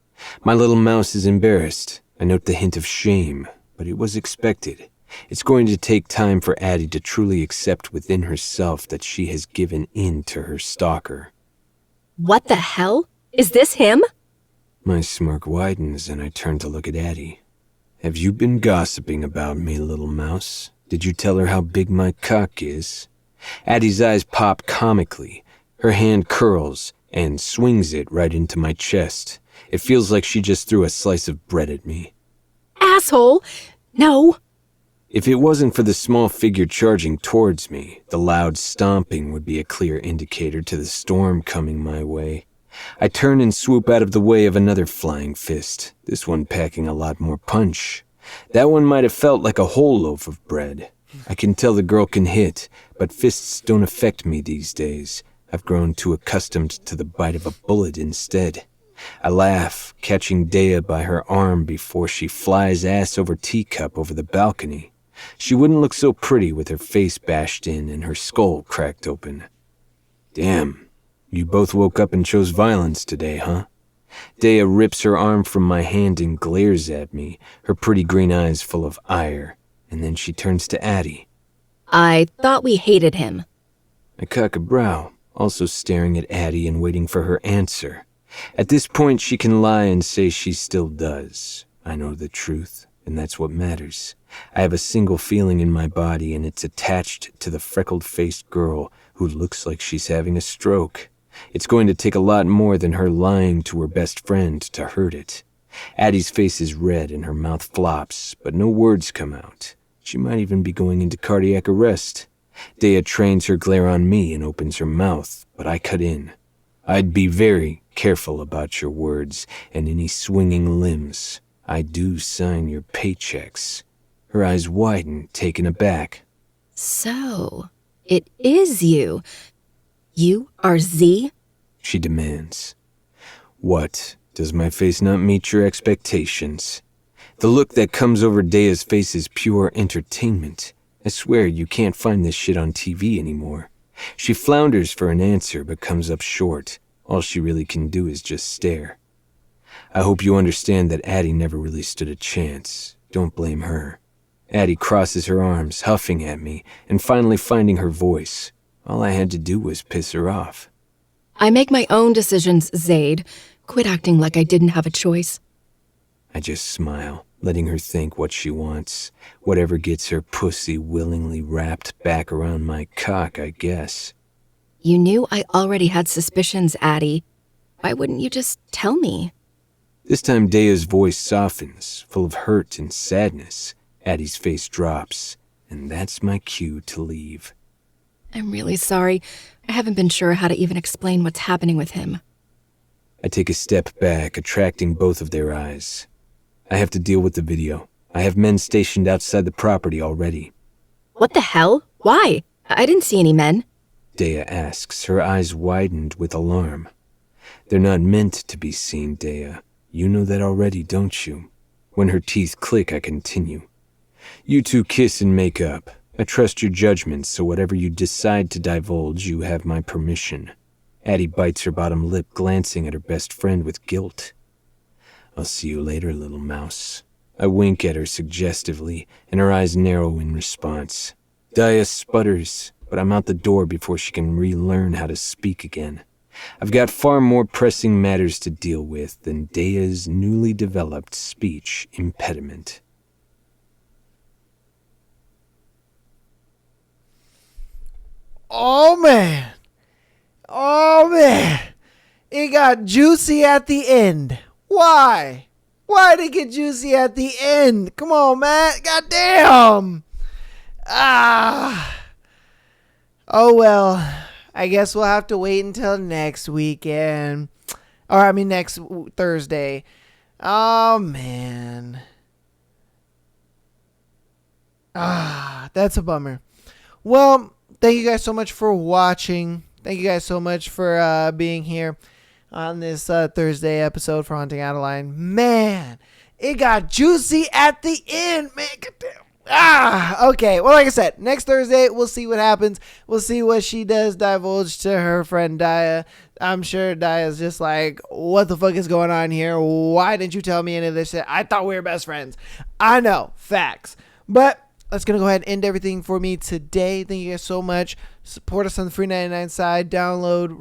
My little mouse is embarrassed. I note the hint of shame, but it was expected. It's going to take time for Addie to truly accept within herself that she has given in to her stalker.
What the hell? Is this him?
My smirk widens and I turn to look at Addie. Have you been gossiping about me, little mouse? Did you tell her how big my cock is? Addie's eyes pop comically. Her hand curls and swings it right into my chest. It feels like she just threw a slice of bread at me.
Asshole! No!
If it wasn't for the small figure charging towards me, the loud stomping would be a clear indicator to the storm coming my way. I turn and swoop out of the way of another flying fist, this one packing a lot more punch. That one might have felt like a whole loaf of bread. I can tell the girl can hit, but fists don't affect me these days. I've grown too accustomed to the bite of a bullet instead. I laugh, catching Daya by her arm before she flies ass over teacup over the balcony. She wouldn't look so pretty with her face bashed in and her skull cracked open. Damn, you both woke up and chose violence today, huh? Dea rips her arm from my hand and glares at me, her pretty green eyes full of ire, and then she turns to Addie.
I thought we hated him.
I cock a brow, also staring at Addie and waiting for her answer. At this point, she can lie and say she still does. I know the truth, and that's what matters. I have a single feeling in my body, and it's attached to the freckled-faced girl who looks like she's having a stroke. It's going to take a lot more than her lying to her best friend to hurt it. Addie's face is red and her mouth flops, but no words come out. She might even be going into cardiac arrest. Dea trains her glare on me and opens her mouth, but I cut in. I'd be very careful about your words and any swinging limbs. I do sign your paychecks. Her eyes widen, taken aback.
So, it is you. You are Z?
She demands. What? Does my face not meet your expectations? The look that comes over Dea's face is pure entertainment. I swear you can't find this shit on TV anymore. She flounders for an answer but comes up short. All she really can do is just stare. I hope you understand that Addie never really stood a chance. Don't blame her. Addie crosses her arms, huffing at me, and finally finding her voice. All I had to do was piss her off.
I make my own decisions, Zaid. Quit acting like I didn't have a choice.
I just smile, letting her think what she wants. Whatever gets her pussy willingly wrapped back around my cock, I guess.
You knew I already had suspicions, Addie. Why wouldn't you just tell me?
This time Dea's voice softens, full of hurt and sadness. Addie's face drops, and that's my cue to leave.
I'm really sorry. I haven't been sure how to even explain what's happening with him.
I take a step back, attracting both of their eyes. I have to deal with the video. I have men stationed outside the property already.
What the hell? Why? I didn't see any men.
Dea asks, her eyes widened with alarm. They're not meant to be seen, Dea. You know that already, don't you? When her teeth click, I continue. You two kiss and make up. I trust your judgment, so whatever you decide to divulge, you have my permission. Addie bites her bottom lip, glancing at her best friend with guilt. I'll see you later, little mouse. I wink at her suggestively, and her eyes narrow in response. Dea sputters, but I'm out the door before she can relearn how to speak again. I've got far more pressing matters to deal with than Dea's newly developed speech impediment.
Oh, man. Oh, man. It got juicy at the end. Why? Why did it get juicy at the end? Come on, man. Goddamn. Oh, well. I guess we'll have to wait until next weekend. Next Thursday. Oh, man. That's a bummer. Well, thank you guys so much for watching. Thank you guys so much for being here on this Thursday episode for Haunting Adeline. Man, it got juicy at the end, man. Okay. Well, like I said, next Thursday, we'll see what happens. We'll see what she does divulge to her friend Daya. I'm sure Daya's just like, what the fuck is going on here? Why didn't you tell me any of this shit? I thought we were best friends. I know. Facts. But that's going to go ahead and end everything for me today. Thank you guys so much. Support us on the free 99 side. Download,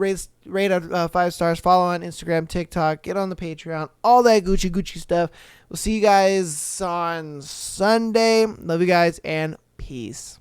rate out 5 stars. Follow on Instagram, TikTok. Get on the Patreon. All that Gucci stuff. We'll see you guys on Sunday. Love you guys and peace.